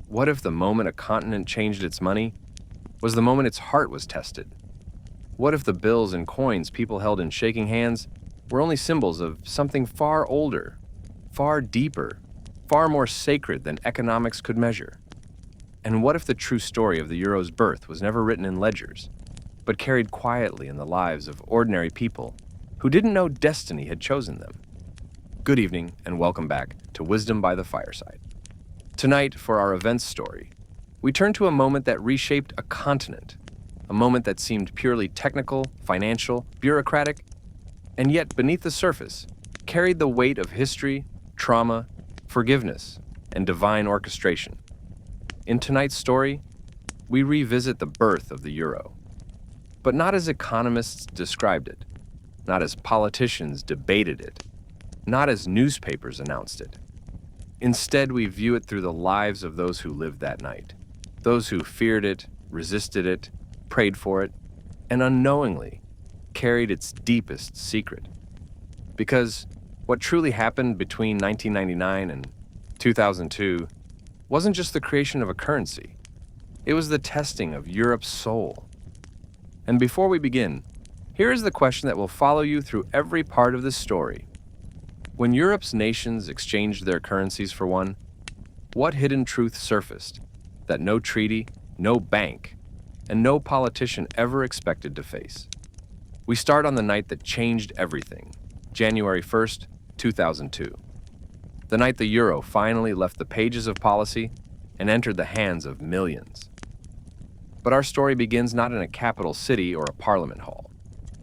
What if the moment a continent changed its money was the moment its heart was tested? What if the bills and coins people held in shaking hands were only symbols of something far older, far deeper, far more sacred than economics could measure? And what if the true story of the euro's birth was never written in ledgers, but carried quietly in the lives of ordinary people who didn't know destiny had chosen them? Good evening, and welcome back to Wisdom by the Fireside. Tonight, for our events story, we turn to a moment that reshaped a continent, a moment that seemed purely technical, financial, bureaucratic, and yet beneath the surface carried the weight of history, trauma, forgiveness, and divine orchestration. In tonight's story, we revisit the birth of the euro, but not as economists described it, not as politicians debated it, not as newspapers announced it. Instead, we view it through the lives of those who lived that night, those who feared it, resisted it, prayed for it, and unknowingly carried its deepest secret. Because what truly happened between 1999 and 2002 wasn't just the creation of a currency, it was the testing of Europe's soul. And before we begin, here is the question that will follow you through every part of this story. When Europe's nations exchanged their currencies for one, what hidden truth surfaced that no treaty, no bank, and no politician ever expected to face? We start on the night that changed everything, January 1st, 2002. The night the euro finally left the pages of policy and entered the hands of millions. But our story begins not in a capital city or a parliament hall.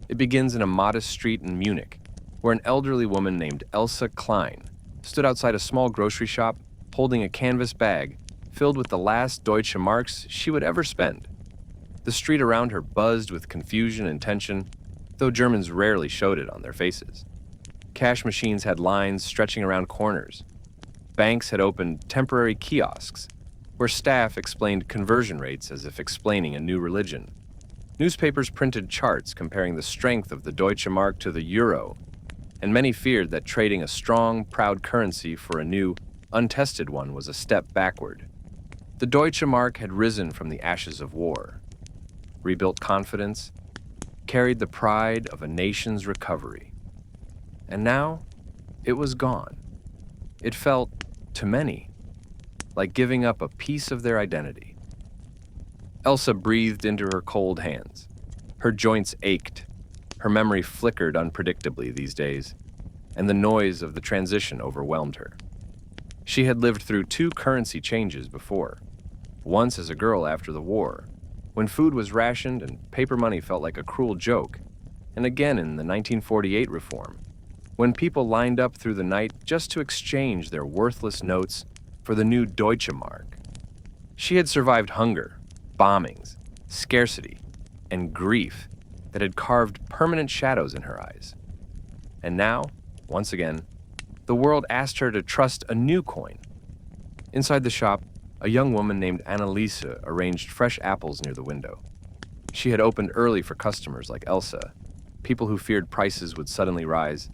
It begins in a modest street in Munich, where an elderly woman named Elsa Klein stood outside a small grocery shop holding a canvas bag filled with the last Deutsche Marks she would ever spend. The street around her buzzed with confusion and tension, though Germans rarely showed it on their faces. Cash machines had lines stretching around corners. Banks had opened temporary kiosks, where staff explained conversion rates as if explaining a new religion. Newspapers printed charts comparing the strength of the Deutsche Mark to the euro, and many feared that trading a strong, proud currency for a new, untested one was a step backward. The Deutsche Mark had risen from the ashes of war, rebuilt confidence, carried the pride of a nation's recovery. And now, it was gone. It felt, to many, like giving up a piece of their identity. Elsa breathed into her cold hands. Her joints ached. Her memory flickered unpredictably these days, and the noise of the transition overwhelmed her. She had lived through two currency changes before, once as a girl after the war, when food was rationed and paper money felt like a cruel joke, and again in the 1948 reform, when people lined up through the night just to exchange their worthless notes for the new Deutsche Mark. She had survived hunger, bombings, scarcity, and grief that had carved permanent shadows in her eyes. And now, once again, the world asked her to trust a new coin. Inside the shop, a young woman named Anneliese arranged fresh apples near the window. She had opened early for customers like Elsa, people who feared prices would suddenly rise,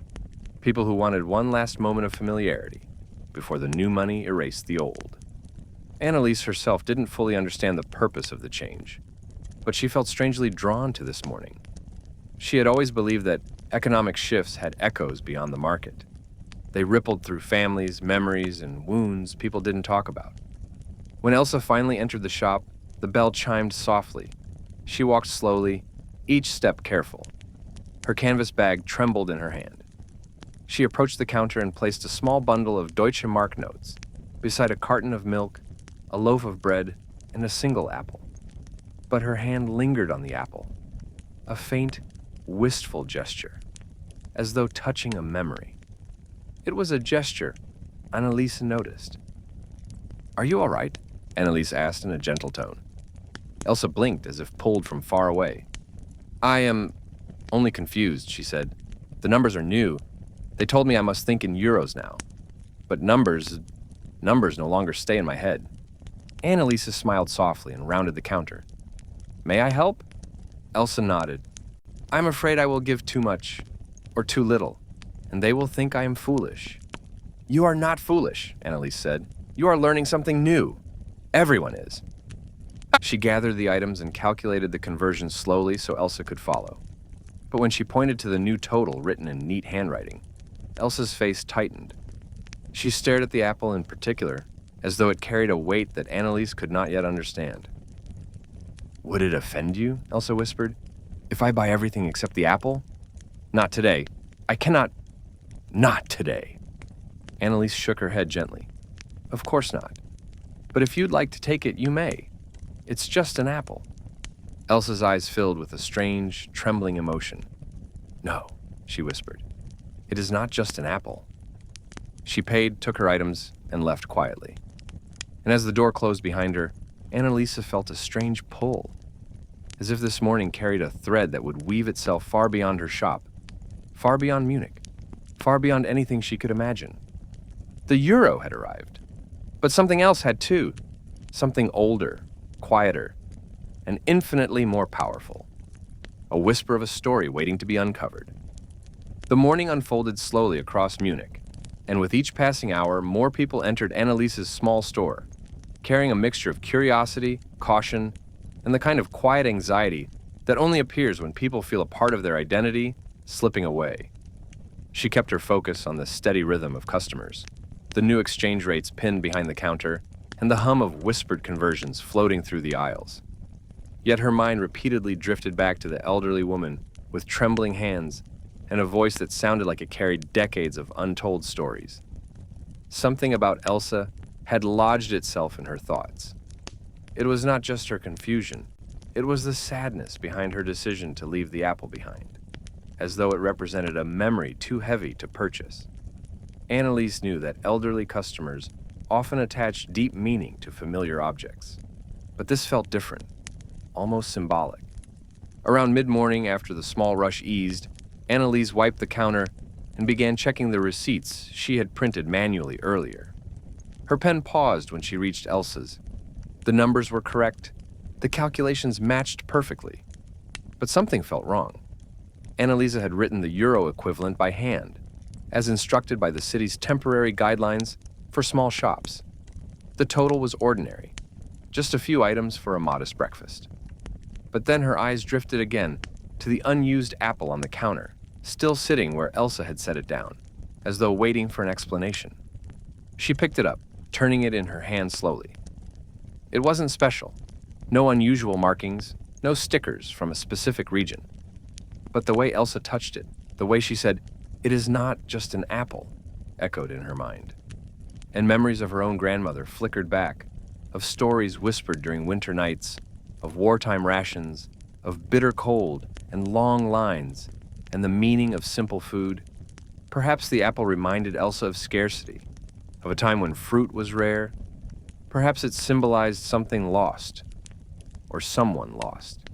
people who wanted one last moment of familiarity before the new money erased the old. Anneliese herself didn't fully understand the purpose of the change, but she felt strangely drawn to this morning. She had always believed that economic shifts had echoes beyond the market. They rippled through families, memories, and wounds people didn't talk about. When Elsa finally entered the shop, the bell chimed softly. She walked slowly, each step careful. Her canvas bag trembled in her hand. She approached the counter and placed a small bundle of Deutsche Mark notes beside a carton of milk, a loaf of bread, and a single apple. But her hand lingered on the apple, a faint, wistful gesture, as though touching a memory. It was a gesture Anneliese noticed. "Are you all right?" Anneliese asked in a gentle tone. Elsa blinked as if pulled from far away. "I am only confused," she said. "The numbers are new. They told me I must think in euros now. But numbers no longer stay in my head." Anneliese smiled softly and rounded the counter. "May I help?" Elsa nodded. "I'm afraid I will give too much, or too little, and they will think I am foolish." "You are not foolish," Anneliese said. "You are learning something new. Everyone is. She gathered the items and calculated the conversion slowly so Elsa could follow. But when she pointed to the new total written in neat handwriting, Elsa's face tightened. She stared at the apple in particular, as though it carried a weight that Annalise could not yet understand. "Would it offend you?" Elsa whispered. "If I buy everything except the apple?" "Not today. I cannot." "Not today." Annalise shook her head gently. "Of course not. But if you'd like to take it, you may. It's just an apple." Elsa's eyes filled with a strange, trembling emotion. "No," she whispered. "It is not just an apple." She paid, took her items, and left quietly. And as the door closed behind her, Annalisa felt a strange pull, as if this morning carried a thread that would weave itself far beyond her shop, far beyond Munich, far beyond anything she could imagine. The euro had arrived, but something else had too, something older, quieter, and infinitely more powerful. A whisper of a story waiting to be uncovered. The morning unfolded slowly across Munich, and with each passing hour, more people entered Annalise's small store, carrying a mixture of curiosity, caution, and the kind of quiet anxiety that only appears when people feel a part of their identity slipping away. She kept her focus on the steady rhythm of customers, the new exchange rates pinned behind the counter, and the hum of whispered conversions floating through the aisles. Yet her mind repeatedly drifted back to the elderly woman with trembling hands and a voice that sounded like it carried decades of untold stories. Something about Elsa had lodged itself in her thoughts. It was not just her confusion, it was the sadness behind her decision to leave the apple behind, as though it represented a memory too heavy to purchase. Annalise knew that elderly customers often attach deep meaning to familiar objects, but this felt different, almost symbolic. Around mid-morning, after the small rush eased, Annalise wiped the counter and began checking the receipts she had printed manually earlier. Her pen paused when she reached Elsa's. The numbers were correct, the calculations matched perfectly, but something felt wrong. Annalisa had written the euro equivalent by hand, as instructed by the city's temporary guidelines for small shops. The total was ordinary, just a few items for a modest breakfast. But then her eyes drifted again to the unused apple on the counter, still sitting where Elsa had set it down, as though waiting for an explanation. She picked it up, turning it in her hand slowly. It wasn't special, no unusual markings, no stickers from a specific region. But the way Elsa touched it, the way she said, "It is not just an apple," echoed in her mind. And memories of her own grandmother flickered back, of stories whispered during winter nights, of wartime rations, of bitter cold and long lines, and the meaning of simple food. Perhaps the apple reminded Elsa of scarcity, of a time when fruit was rare. Perhaps it symbolized something lost, or someone lost.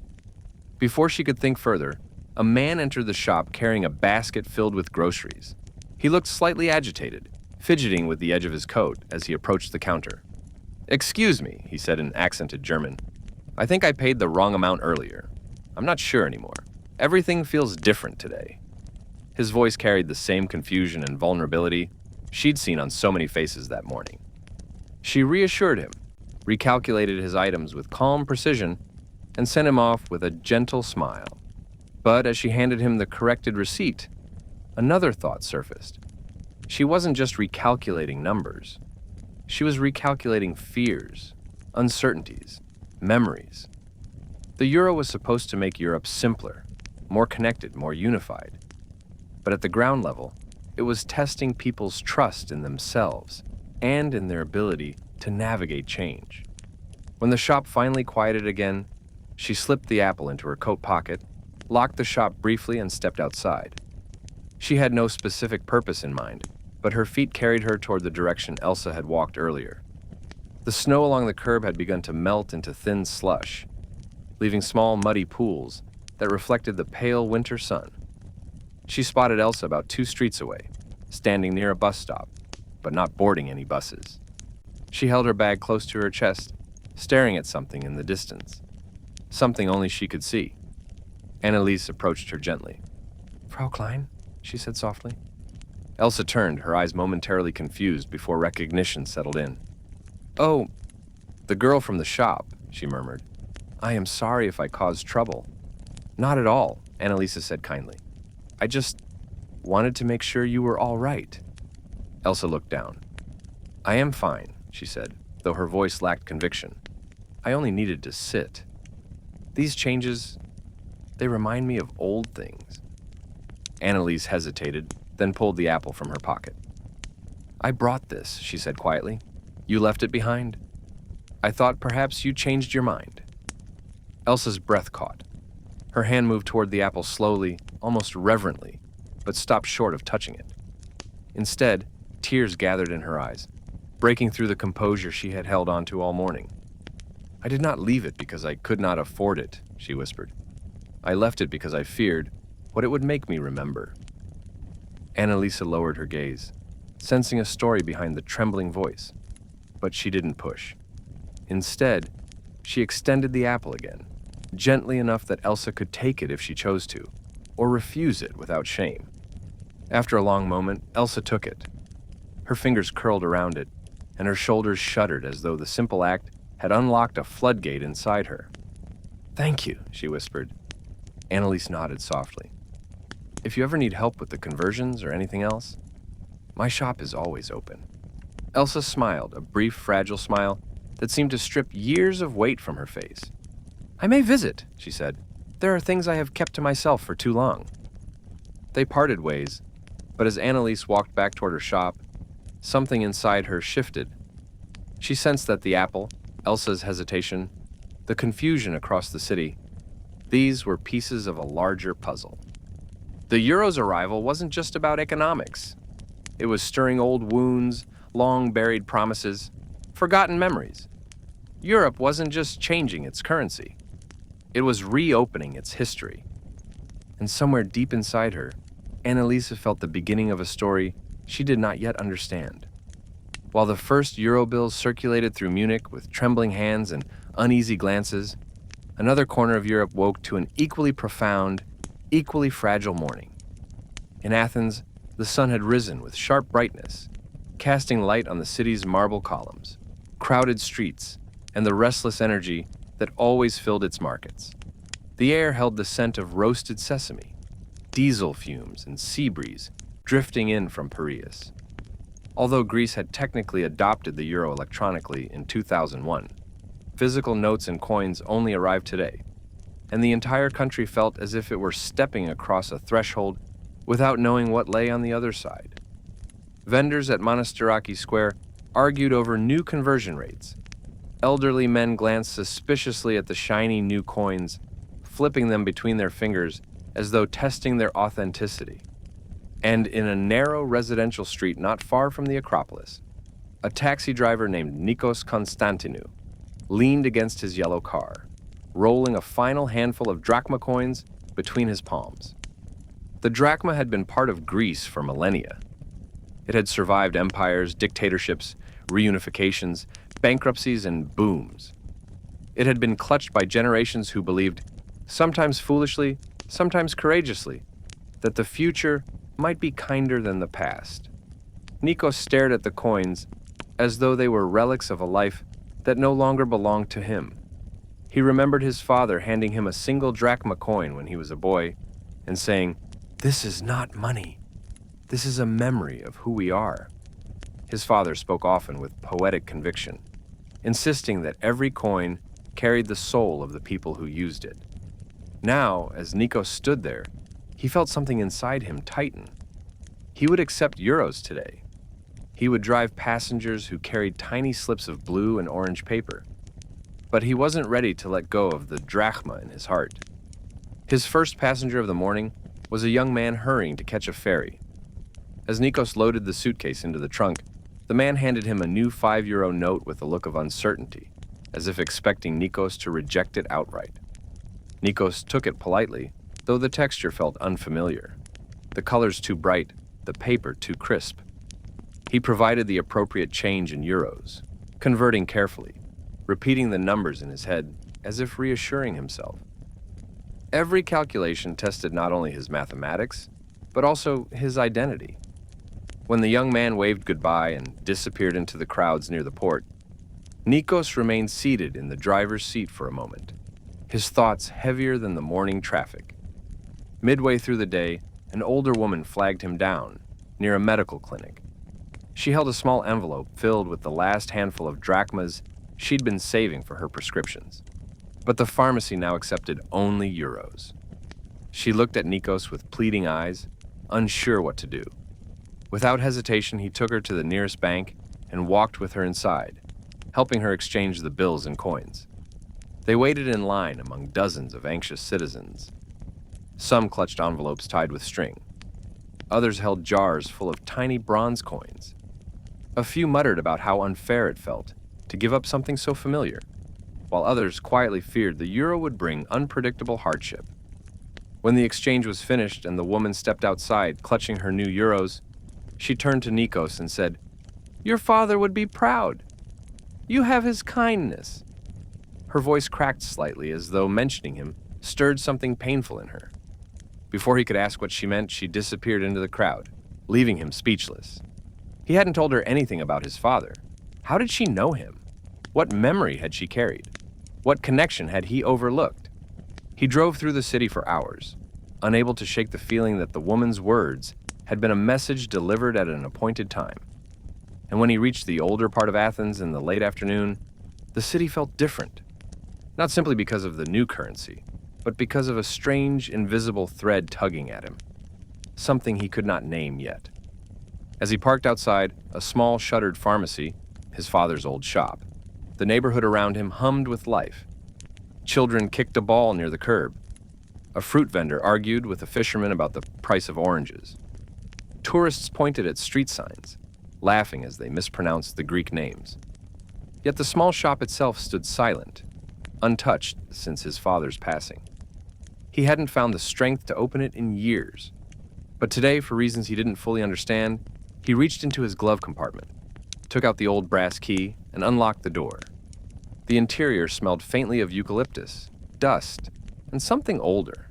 Before she could think further, a man entered the shop carrying a basket filled with groceries. He looked slightly agitated, fidgeting with the edge of his coat as he approached the counter. "Excuse me," he said in accented German. "I think I paid the wrong amount earlier. I'm not sure anymore. Everything feels different today." His voice carried the same confusion and vulnerability she'd seen on so many faces that morning. She reassured him, recalculated his items with calm precision, and sent him off with a gentle smile. But as she handed him the corrected receipt, another thought surfaced. She wasn't just recalculating numbers. She was recalculating fears, uncertainties, memories. The euro was supposed to make Europe simpler, more connected, more unified. But at the ground level, it was testing people's trust in themselves and in their ability to navigate change. When the shop finally quieted again, she slipped the apple into her coat pocket, locked the shop briefly, and stepped outside. She had no specific purpose in mind, but her feet carried her toward the direction Elsa had walked earlier. The snow along the curb had begun to melt into thin slush, leaving small muddy pools that reflected the pale winter sun. She spotted Elsa about 2 streets away, standing near a bus stop, but not boarding any buses. She held her bag close to her chest, staring at something in the distance. Something only she could see. Annalise approached her gently. "Frau Klein?" she said softly. Elsa turned, her eyes momentarily confused before recognition settled in. "Oh, "The girl from the shop," she murmured. "I am sorry if I caused trouble." "Not at all," Annalisa said kindly. "I just wanted to make sure you were all right." Elsa looked down. "I am fine," she said, though her voice lacked conviction. "I only needed to sit. These changes, they remind me of old things." Annalise hesitated, then pulled the apple from her pocket. "I brought this," she said quietly. "You left it behind? I thought perhaps you changed your mind." Elsa's breath caught. Her hand moved toward the apple slowly, almost reverently, but stopped short of touching it. Instead, tears gathered in her eyes, breaking through the composure she had held onto all morning. "I did not leave it because I could not afford it," she whispered. "I left it because I feared what it would make me remember." Annalisa lowered her gaze, sensing a story behind the trembling voice, but she didn't push. Instead, she extended the apple again, gently enough that Elsa could take it if she chose to, or refuse it without shame. After a long moment, Elsa took it. Her fingers curled around it, and her shoulders shuddered as though the simple act had unlocked a floodgate inside her. "Thank you," she whispered. Annalise nodded softly. "If you ever need help with the conversions or anything else, my shop is always open." Elsa smiled, a brief, fragile smile that seemed to strip years of weight from her face. "I may visit," she said. "There are things I have kept to myself for too long." They parted ways, but as Annalise walked back toward her shop, something inside her shifted. She sensed that the apple, Elsa's hesitation, the confusion across the city, these were pieces of a larger puzzle. The euro's arrival wasn't just about economics. It was stirring old wounds, long-buried promises, forgotten memories. Europe wasn't just changing its currency. It was reopening its history. And somewhere deep inside her, Annalisa felt the beginning of a story she did not yet understand. While the first euro bills circulated through Munich with trembling hands and uneasy glances, another corner of Europe woke to an equally profound, equally fragile morning. In Athens, the sun had risen with sharp brightness, casting light on the city's marble columns, crowded streets, and the restless energy that always filled its markets. The air held the scent of roasted sesame, diesel fumes, and sea breeze drifting in from Piraeus. Although Greece had technically adopted the euro electronically in 2001, physical notes and coins only arrived today, and the entire country felt as if it were stepping across a threshold without knowing what lay on the other side. Vendors at Monastiraki Square argued over new conversion rates. Elderly men glanced suspiciously at the shiny new coins, flipping them between their fingers as though testing their authenticity. And in a narrow residential street not far from the Acropolis, a taxi driver named Nikos Konstantinou leaned against his yellow car, rolling a final handful of drachma coins between his palms. The drachma had been part of Greece for millennia. It had survived empires, dictatorships, reunifications, bankruptcies, and booms. It had been clutched by generations who believed, sometimes foolishly, sometimes courageously, that the future might be kinder than the past. Nikos stared at the coins as though they were relics of a life that no longer belonged to him. He remembered his father handing him a single drachma coin when he was a boy and saying, "This is not money. This is a memory of who we are." His father spoke often with poetic conviction, insisting that every coin carried the soul of the people who used it. Now, as Nikos stood there, he felt something inside him tighten. He would accept euros today. He would drive passengers who carried tiny slips of blue and orange paper. But he wasn't ready to let go of the drachma in his heart. His first passenger of the morning was a young man hurrying to catch a ferry. As Nikos loaded the suitcase into the trunk, the man handed him a new €5 note with a look of uncertainty, as if expecting Nikos to reject it outright. Nikos took it politely, though the texture felt unfamiliar. The colors too bright, the paper too crisp. He provided the appropriate change in euros, converting carefully, repeating the numbers in his head as if reassuring himself. Every calculation tested not only his mathematics, but also his identity. When the young man waved goodbye and disappeared into the crowds near the port, Nikos remained seated in the driver's seat for a moment, his thoughts heavier than the morning traffic. Midway through the day, an older woman flagged him down near a medical clinic. She held a small envelope filled with the last handful of drachmas she'd been saving for her prescriptions. But the pharmacy now accepted only euros. She looked at Nikos with pleading eyes, unsure what to do. Without hesitation, he took her to the nearest bank and walked with her inside, helping her exchange the bills and coins. They waited in line among dozens of anxious citizens. Some clutched envelopes tied with string. Others held jars full of tiny bronze coins. A few muttered about how unfair it felt to give up something so familiar, while others quietly feared the euro would bring unpredictable hardship. When the exchange was finished and the woman stepped outside, clutching her new euros, she turned to Nikos and said, "Your father would be proud. You have his kindness." Her voice cracked slightly as though mentioning him stirred something painful in her. Before he could ask what she meant, she disappeared into the crowd, leaving him speechless. He hadn't told her anything about his father. How did she know him? What memory had she carried? What connection had he overlooked? He drove through the city for hours, unable to shake the feeling that the woman's words had been a message delivered at an appointed time. And when he reached the older part of Athens in the late afternoon, the city felt different. Not simply because of the new currency, but because of a strange, invisible thread tugging at him. Something he could not name yet. As he parked outside a small shuttered pharmacy, his father's old shop, the neighborhood around him hummed with life. Children kicked a ball near the curb. A fruit vendor argued with a fisherman about the price of oranges. Tourists pointed at street signs, laughing as they mispronounced the Greek names. Yet the small shop itself stood silent, untouched since his father's passing. He hadn't found the strength to open it in years. But today, for reasons he didn't fully understand, he reached into his glove compartment, took out the old brass key, and unlocked the door. The interior smelled faintly of eucalyptus, dust, and something older.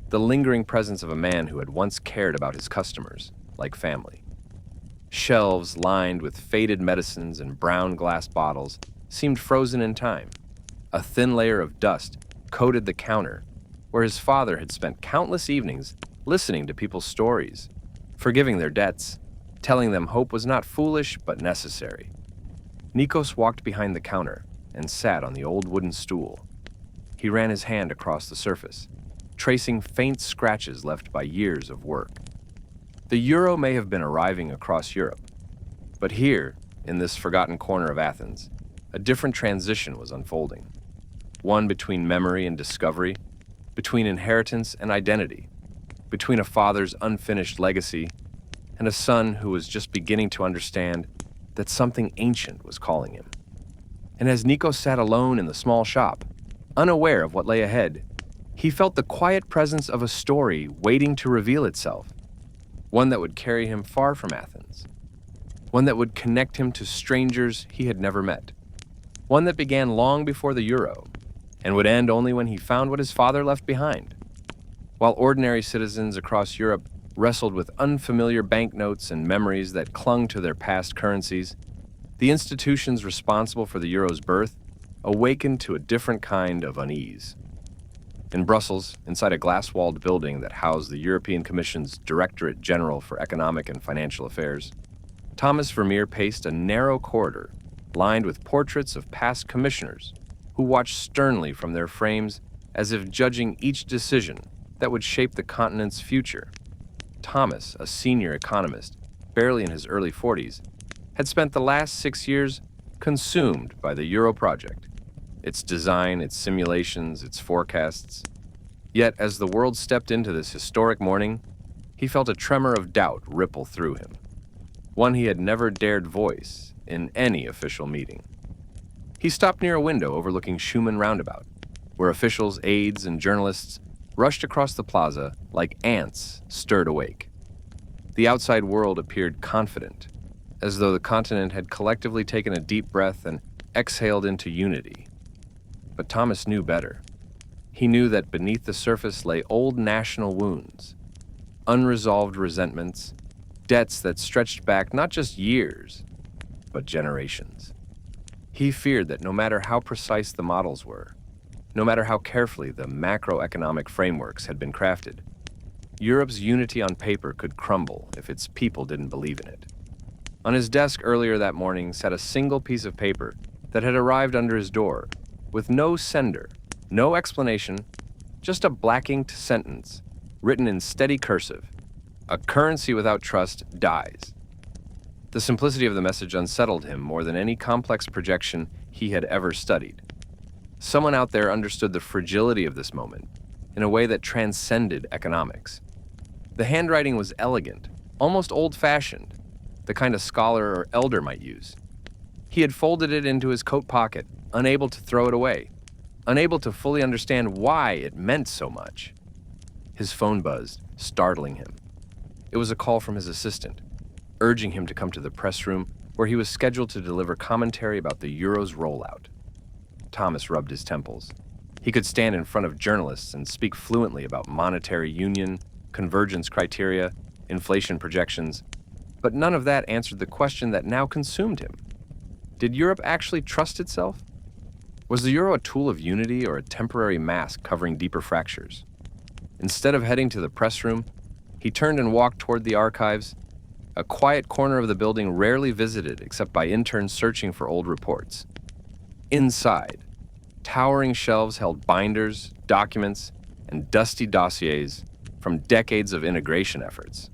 The lingering presence of a man who had once cared about his customers, like family. Shelves lined with faded medicines and brown glass bottles seemed frozen in time. A thin layer of dust coated the counter, where his father had spent countless evenings listening to people's stories, forgiving their debts, telling them hope was not foolish but necessary. Nikos walked behind the counter and sat on the old wooden stool. He ran his hand across the surface, tracing faint scratches left by years of work. The euro may have been arriving across Europe, but here, in this forgotten corner of Athens, a different transition was unfolding. One between memory and discovery, between inheritance and identity, between a father's unfinished legacy and a son who was just beginning to understand that something ancient was calling him. And as Nikos sat alone in the small shop, unaware of what lay ahead, he felt the quiet presence of a story waiting to reveal itself, one that would carry him far from Athens, one that would connect him to strangers he had never met, one that began long before the euro and would end only when he found what his father left behind. While ordinary citizens across Europe wrestled with unfamiliar banknotes and memories that clung to their past currencies, the institutions responsible for the euro's birth awakened to a different kind of unease. In Brussels, inside a glass-walled building that housed the European Commission's Directorate General for Economic and Financial Affairs, Thomas Vermeer paced a narrow corridor lined with portraits of past commissioners who watched sternly from their frames as if judging each decision that would shape the continent's future. Thomas, a senior economist, barely in his early 40s, had spent the last 6 years consumed by the Euro project, its design, its simulations, its forecasts. Yet, as the world stepped into this historic morning, he felt a tremor of doubt ripple through him, one he had never dared voice in any official meeting. He stopped near a window overlooking Schumann Roundabout, where officials, aides, and journalists rushed across the plaza like ants stirred awake. The outside world appeared confident, as though the continent had collectively taken a deep breath and exhaled into unity. But Thomas knew better. He knew that beneath the surface lay old national wounds, unresolved resentments, debts that stretched back not just years, but generations. He feared that no matter how precise the models were, no matter how carefully the macroeconomic frameworks had been crafted, Europe's unity on paper could crumble if its people didn't believe in it. On his desk earlier that morning sat a single piece of paper that had arrived under his door, with no sender, no explanation, just a black-inked sentence, written in steady cursive. A currency without trust dies. The simplicity of the message unsettled him more than any complex projection he had ever studied. Someone out there understood the fragility of this moment in a way that transcended economics. The handwriting was elegant, almost old-fashioned, the kind a scholar or elder might use. He had folded it into his coat pocket, unable to throw it away, unable to fully understand why it meant so much. His phone buzzed, startling him. It was a call from his assistant, urging him to come to the press room where he was scheduled to deliver commentary about the euro's rollout. Thomas rubbed his temples. He could stand in front of journalists and speak fluently about monetary union, convergence criteria, inflation projections, but none of that answered the question that now consumed him. Did Europe actually trust itself? Was the euro a tool of unity or a temporary mask covering deeper fractures? Instead of heading to the press room, he turned and walked toward the archives, a quiet corner of the building rarely visited except by interns searching for old reports. Inside, towering shelves held binders, documents, and dusty dossiers from decades of integration efforts.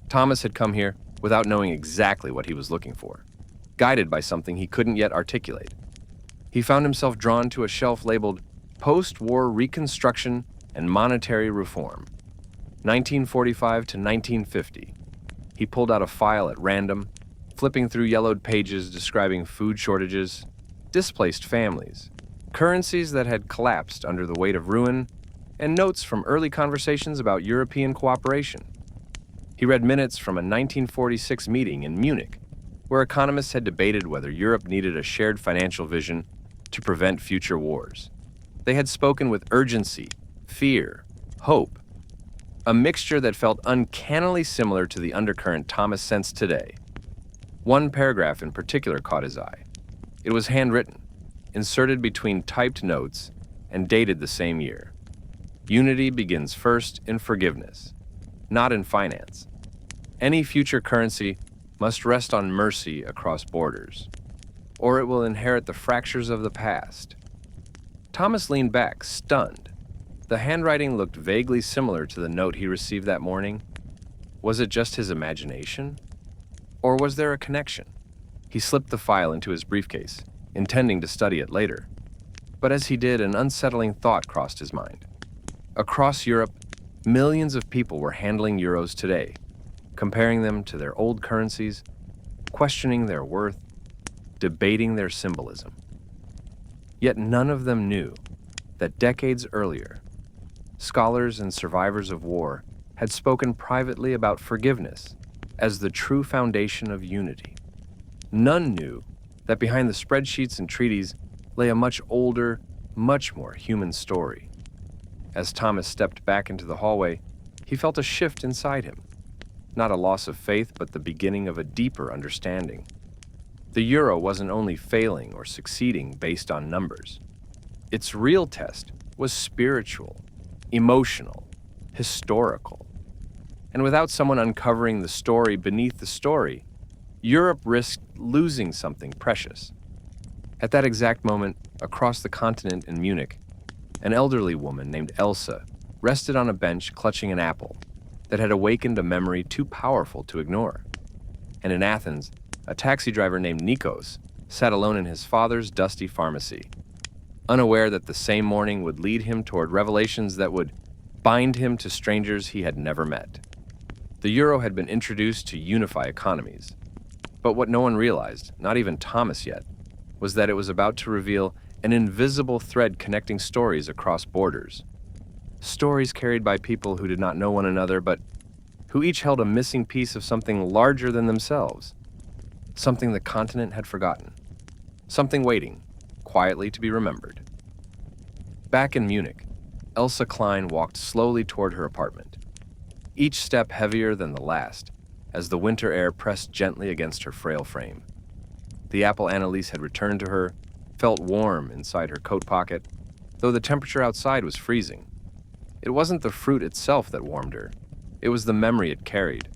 Thomas had come here without knowing exactly what he was looking for, guided by something he couldn't yet articulate. He found himself drawn to a shelf labeled Post-War Reconstruction and Monetary Reform, 1945 to 1950. He pulled out a file at random, flipping through yellowed pages describing food shortages, displaced families, currencies that had collapsed under the weight of ruin, and notes from early conversations about European cooperation. He read minutes from a 1946 meeting in Munich, where economists had debated whether Europe needed a shared financial vision to prevent future wars. They had spoken with urgency, fear, hope, a mixture that felt uncannily similar to the undercurrent Thomas sensed today. One paragraph in particular caught his eye. It was handwritten, inserted between typed notes, and dated the same year. Unity begins first in forgiveness, not in finance. Any future currency must rest on mercy across borders, or it will inherit the fractures of the past. Thomas leaned back, stunned. The handwriting looked vaguely similar to the note he received that morning. Was it just his imagination? Or was there a connection? He slipped the file into his briefcase, intending to study it later. But as he did, an unsettling thought crossed his mind. Across Europe, millions of people were handling euros today, comparing them to their old currencies, questioning their worth, debating their symbolism. Yet none of them knew that decades earlier, scholars and survivors of war had spoken privately about forgiveness as the true foundation of unity. None knew that behind the spreadsheets and treaties lay a much older, much more human story. As Thomas stepped back into the hallway, he felt a shift inside him. Not a loss of faith, but the beginning of a deeper understanding. The euro wasn't only failing or succeeding based on numbers. Its real test was spiritual, emotional, historical. And without someone uncovering the story beneath the story, Europe risked losing something precious. At that exact moment, across the continent in Munich, an elderly woman named Elsa rested on a bench clutching an apple that had awakened a memory too powerful to ignore. And in Athens, a taxi driver named Nikos sat alone in his father's dusty pharmacy, unaware that the same morning would lead him toward revelations that would bind him to strangers he had never met. The euro had been introduced to unify economies, but what no one realized, not even Thomas yet, was that it was about to reveal an invisible thread connecting stories across borders. Stories carried by people who did not know one another, but who each held a missing piece of something larger than themselves, something the continent had forgotten, something waiting, quietly to be remembered. Back in Munich, Elsa Klein walked slowly toward her apartment, each step heavier than the last, as the winter air pressed gently against her frail frame. The apple Annalise had returned to her felt warm inside her coat pocket, though the temperature outside was freezing. It wasn't the fruit itself that warmed her. It was the memory it carried,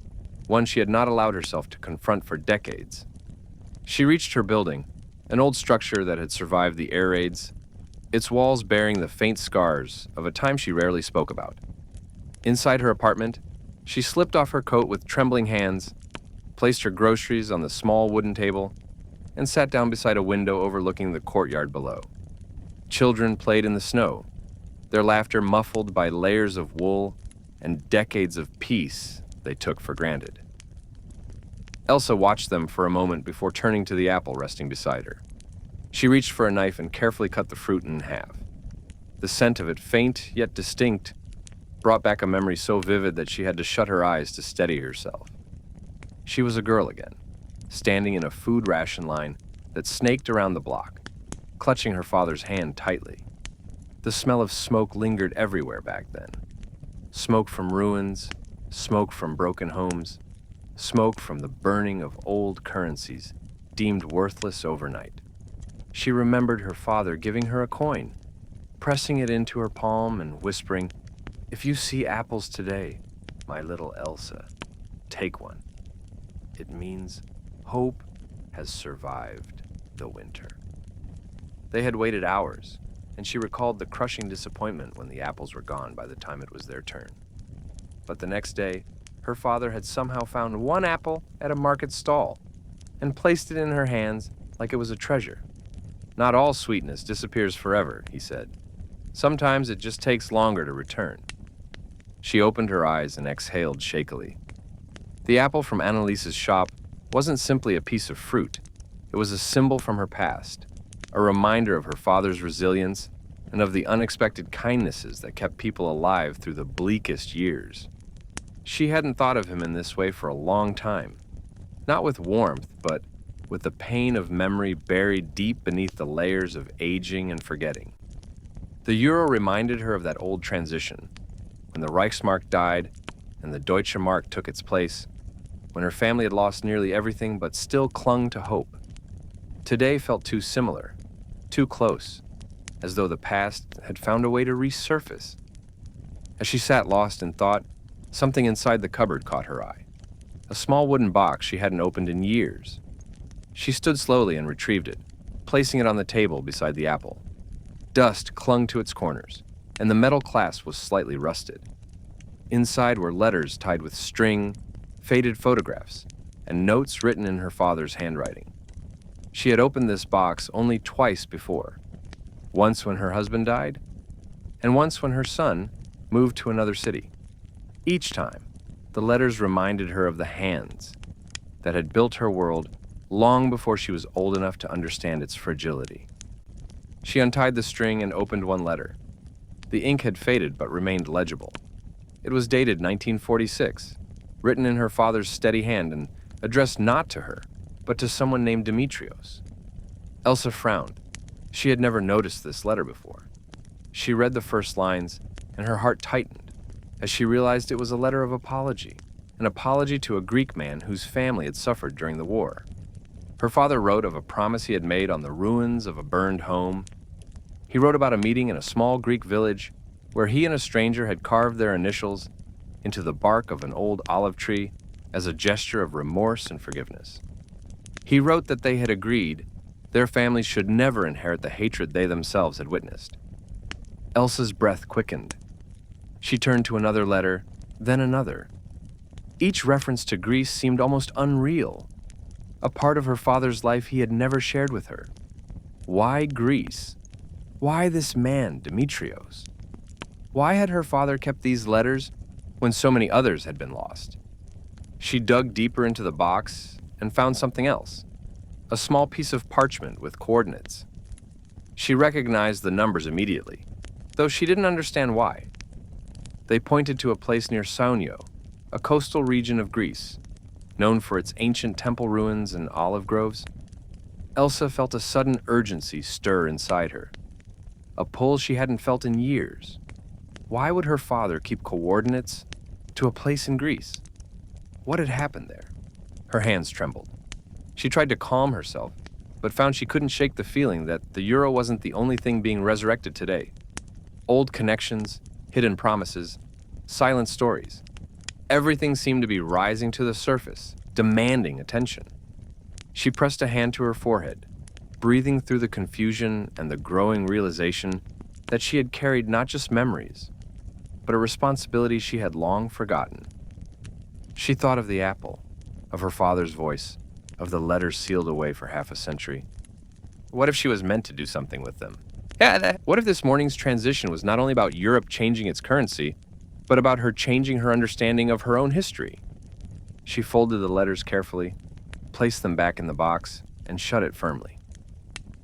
one she had not allowed herself to confront for decades. She reached her building, an old structure that had survived the air raids, its walls bearing the faint scars of a time she rarely spoke about. Inside her apartment, she slipped off her coat with trembling hands, placed her groceries on the small wooden table, and sat down beside a window overlooking the courtyard below. Children played in the snow, their laughter muffled by layers of wool and decades of peace they took for granted. Elsa watched them for a moment before turning to the apple resting beside her. She reached for a knife and carefully cut the fruit in half. The scent of it, faint yet distinct, brought back a memory so vivid that she had to shut her eyes to steady herself. She was a girl again, standing in a food ration line that snaked around the block, clutching her father's hand tightly. The smell of smoke lingered everywhere back then. Smoke from ruins, smoke from broken homes, smoke from the burning of old currencies deemed worthless overnight. She remembered her father giving her a coin, pressing it into her palm and whispering, "If you see apples today, my little Elsa, take one. It means hope has survived the winter." They had waited hours, and she recalled the crushing disappointment when the apples were gone by the time it was their turn. But the next day, her father had somehow found one apple at a market stall and placed it in her hands like it was a treasure. "Not all sweetness disappears forever," he said. "Sometimes it just takes longer to return." She opened her eyes and exhaled shakily. The apple from Annalise's shop wasn't simply a piece of fruit. It was a symbol from her past, a reminder of her father's resilience and of the unexpected kindnesses that kept people alive through the bleakest years. She hadn't thought of him in this way for a long time, not with warmth, but with the pain of memory buried deep beneath the layers of aging and forgetting. The euro reminded her of that old transition, when the Reichsmark died and the Deutsche Mark took its place, when her family had lost nearly everything but still clung to hope. Today felt too similar, too close, as though the past had found a way to resurface. As she sat lost in thought, something inside the cupboard caught her eye. A small wooden box she hadn't opened in years. She stood slowly and retrieved it, placing it on the table beside the apple. Dust clung to its corners, and the metal clasp was slightly rusted. Inside were letters tied with string, faded photographs, and notes written in her father's handwriting. She had opened this box only twice before, once when her husband died, and once when her son moved to another city. Each time, the letters reminded her of the hands that had built her world long before she was old enough to understand its fragility. She untied the string and opened one letter. The ink had faded but remained legible. It was dated 1946, written in her father's steady hand and addressed not to her, but to someone named Demetrios. Elsa frowned. She had never noticed this letter before. She read the first lines, and her heart tightened as she realized it was a letter of apology, an apology to a Greek man whose family had suffered during the war. Her father wrote of a promise he had made on the ruins of a burned home. He wrote about a meeting in a small Greek village where he and a stranger had carved their initials into the bark of an old olive tree as a gesture of remorse and forgiveness. He wrote that they had agreed their families should never inherit the hatred they themselves had witnessed. Elsa's breath quickened. She turned to another letter, then another. Each reference to Greece seemed almost unreal, a part of her father's life he had never shared with her. Why Greece? Why this man, Demetrios? Why had her father kept these letters when so many others had been lost? She dug deeper into the box and found something else, a small piece of parchment with coordinates. She recognized the numbers immediately, though she didn't understand why. They pointed to a place near Sounio, a coastal region of Greece, known for its ancient temple ruins and olive groves. Elsa felt a sudden urgency stir inside her, a pull she hadn't felt in years. Why would her father keep coordinates to a place in Greece? What had happened there? Her hands trembled. She tried to calm herself, but found she couldn't shake the feeling that the euro wasn't the only thing being resurrected today. Old connections, hidden promises, silent stories. Everything seemed to be rising to the surface, demanding attention. She pressed a hand to her forehead, breathing through the confusion and the growing realization that she had carried not just memories, but a responsibility she had long forgotten. She thought of the apple, of her father's voice, of the letters sealed away for half a century. What if she was meant to do something with them? What if this morning's transition was not only about Europe changing its currency, but about her changing her understanding of her own history? She folded the letters carefully, placed them back in the box, and shut it firmly.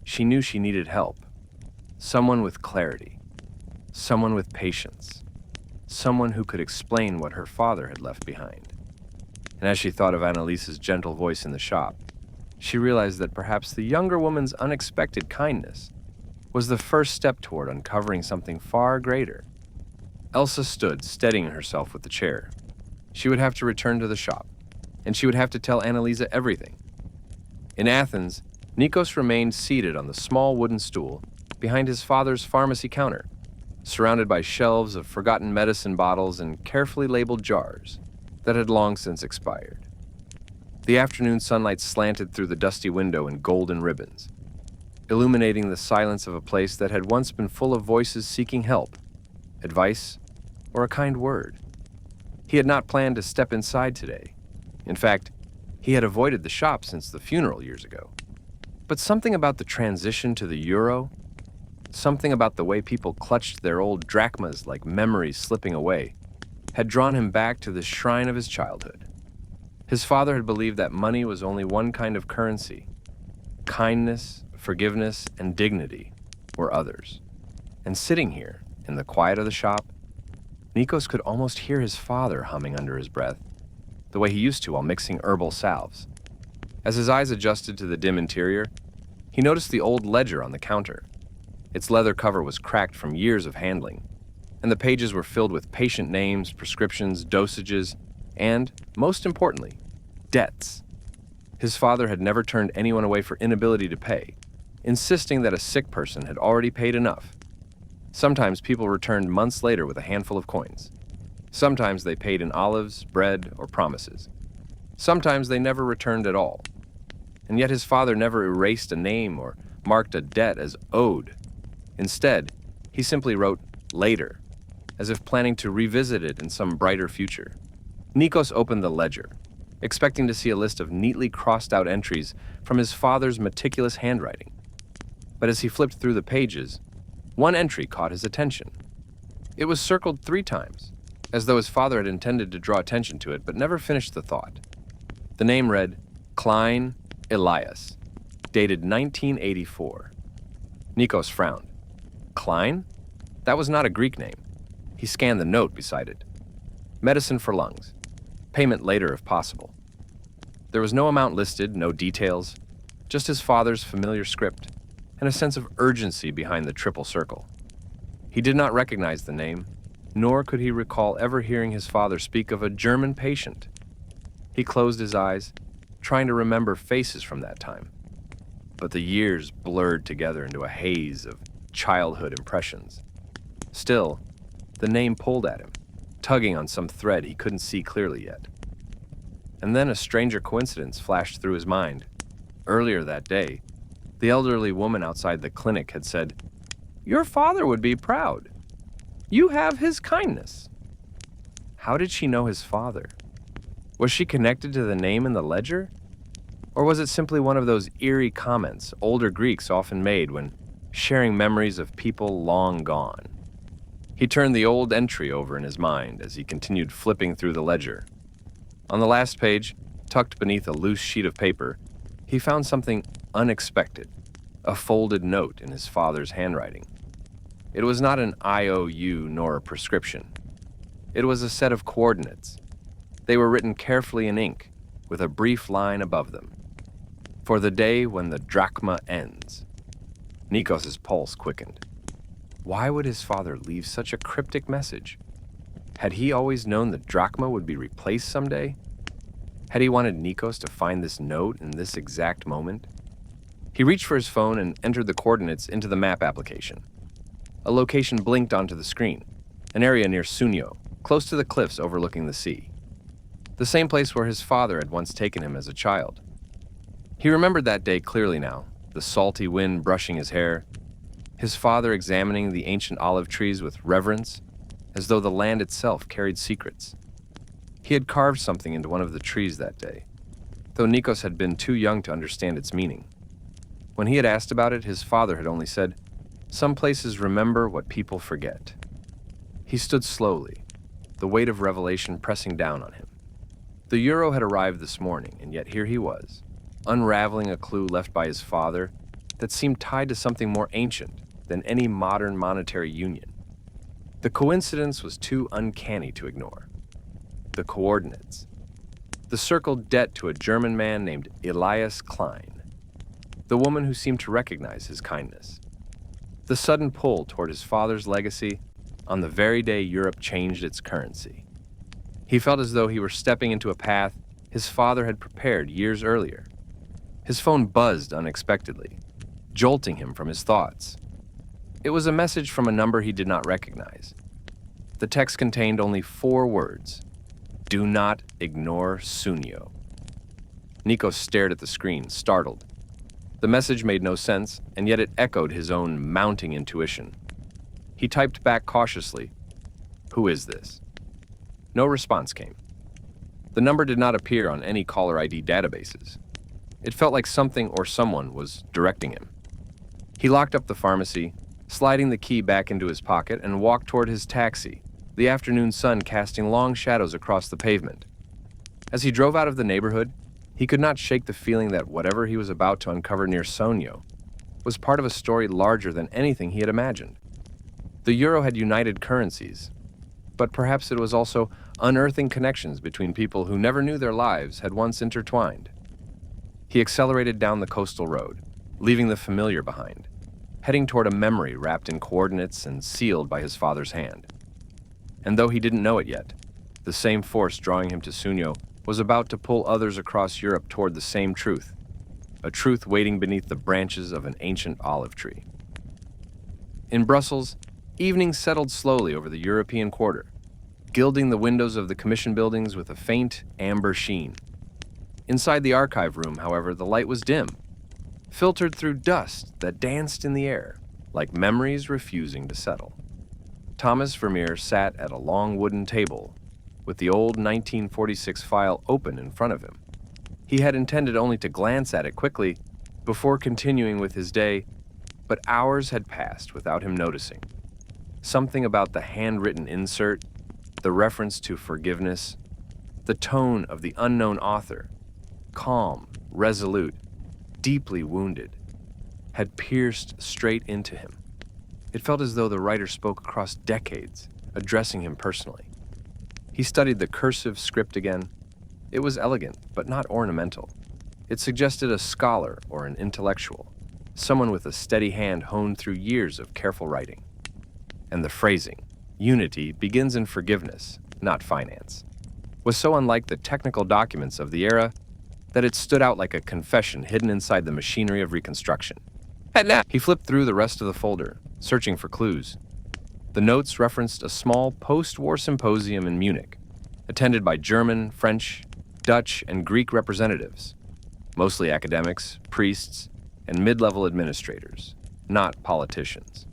She knew she needed help. Someone with clarity. Someone with patience. Someone who could explain what her father had left behind. And as she thought of Annalise's gentle voice in the shop, she realized that perhaps the younger woman's unexpected kindness was the first step toward uncovering something far greater. Elsa stood, steadying herself with the chair. She would have to return to the shop, and she would have to tell Annalisa everything. In Athens, Nikos remained seated on the small wooden stool behind his father's pharmacy counter, surrounded by shelves of forgotten medicine bottles and carefully labeled jars that had long since expired. The afternoon sunlight slanted through the dusty window in golden ribbons, illuminating the silence of a place that had once been full of voices seeking help, advice, or a kind word. He had not planned to step inside today. In fact, he had avoided the shop since the funeral years ago. But something about the transition to the euro, something about the way people clutched their old drachmas like memories slipping away, had drawn him back to the shrine of his childhood. His father had believed that money was only one kind of currency. Kindness, forgiveness, and dignity were others. And sitting here, in the quiet of the shop, Nikos could almost hear his father humming under his breath, the way he used to while mixing herbal salves. As his eyes adjusted to the dim interior, he noticed the old ledger on the counter. Its leather cover was cracked from years of handling, and the pages were filled with patient names, prescriptions, dosages, and, most importantly, debts. His father had never turned anyone away for inability to pay, insisting that a sick person had already paid enough. Sometimes people returned months later with a handful of coins. Sometimes they paid in olives, bread, or promises. Sometimes they never returned at all. And yet his father never erased a name or marked a debt as owed. Instead, he simply wrote later, as if planning to revisit it in some brighter future. Nikos opened the ledger, expecting to see a list of neatly crossed-out entries from his father's meticulous handwriting. But as he flipped through the pages, one entry caught his attention. It was circled 3 times, as though his father had intended to draw attention to it, but never finished the thought. The name read, Klein Elias, dated 1984. Nikos frowned. Klein? That was not a Greek name. He scanned the note beside it. Medicine for lungs. Payment later if possible. There was no amount listed, no details, just his father's familiar script, and a sense of urgency behind the triple circle. He did not recognize the name, nor could he recall ever hearing his father speak of a German patient. He closed his eyes, trying to remember faces from that time. But the years blurred together into a haze of childhood impressions. Still, the name pulled at him, tugging on some thread he couldn't see clearly yet. And then a stranger coincidence flashed through his mind. Earlier that day, the elderly woman outside the clinic had said, "Your father would be proud. You have his kindness." How did she know his father? Was she connected to the name in the ledger? Or was it simply one of those eerie comments older Greeks often made when sharing memories of people long gone? He turned the old entry over in his mind as he continued flipping through the ledger. On the last page, tucked beneath a loose sheet of paper, he found something unexpected, a folded note in his father's handwriting. It was not an IOU nor a prescription. It was a set of coordinates. They were written carefully in ink, with a brief line above them. For the day when the drachma ends. Nikos' pulse quickened. Why would his father leave such a cryptic message? Had he always known the drachma would be replaced someday? Had he wanted Nikos to find this note in this exact moment? He reached for his phone and entered the coordinates into the map application. A location blinked onto the screen, an area near Sounio, close to the cliffs overlooking the sea. The same place where his father had once taken him as a child. He remembered that day clearly now, the salty wind brushing his hair, his father examining the ancient olive trees with reverence, as though the land itself carried secrets. He had carved something into one of the trees that day, though Nikos had been too young to understand its meaning. When he had asked about it, his father had only said, "Some places remember what people forget." He stood slowly, the weight of revelation pressing down on him. The euro had arrived this morning, and yet here he was, unraveling a clue left by his father that seemed tied to something more ancient than any modern monetary union. The coincidence was too uncanny to ignore. The coordinates. The circled debt to a German man named Elias Klein. The woman who seemed to recognize his kindness. The sudden pull toward his father's legacy on the very day Europe changed its currency. He felt as though he were stepping into a path his father had prepared years earlier. His phone buzzed unexpectedly, jolting him from his thoughts. It was a message from a number he did not recognize. The text contained only 4 words: "Do not ignore Sounio." Nikos stared at the screen, startled. The message made no sense, and yet it echoed his own mounting intuition. He typed back cautiously, "Who is this?" No response came. The number did not appear on any caller ID databases. It felt like something or someone was directing him. He locked up the pharmacy, sliding the key back into his pocket, and walked toward his taxi, the afternoon sun casting long shadows across the pavement. As he drove out of the neighborhood, he could not shake the feeling that whatever he was about to uncover near Sounio was part of a story larger than anything he had imagined. The euro had united currencies, but perhaps it was also unearthing connections between people who never knew their lives had once intertwined. He accelerated down the coastal road, leaving the familiar behind, heading toward a memory wrapped in coordinates and sealed by his father's hand. And though he didn't know it yet, the same force drawing him to Sounio was about to pull others across Europe toward the same truth, a truth waiting beneath the branches of an ancient olive tree. In Brussels, evening settled slowly over the European quarter, gilding the windows of the commission buildings with a faint amber sheen. Inside the archive room, however, the light was dim, filtered through dust that danced in the air, like memories refusing to settle. Thomas Vermeer sat at a long wooden table, with the old 1946 file open in front of him. He had intended only to glance at it quickly before continuing with his day, but hours had passed without him noticing. Something about the handwritten insert, the reference to forgiveness, the tone of the unknown author, calm, resolute, deeply wounded, had pierced straight into him. It felt as though the writer spoke across decades, addressing him personally. He studied the cursive script again. It was elegant, but not ornamental. It suggested a scholar or an intellectual, someone with a steady hand honed through years of careful writing. And the phrasing, "Unity begins in forgiveness, not finance," was so unlike the technical documents of the era that it stood out like a confession hidden inside the machinery of reconstruction. He flipped through the rest of the folder, searching for clues. The notes referenced a small post-war symposium in Munich, attended by German, French, Dutch, and Greek representatives, mostly academics, priests, and mid-level administrators, not politicians.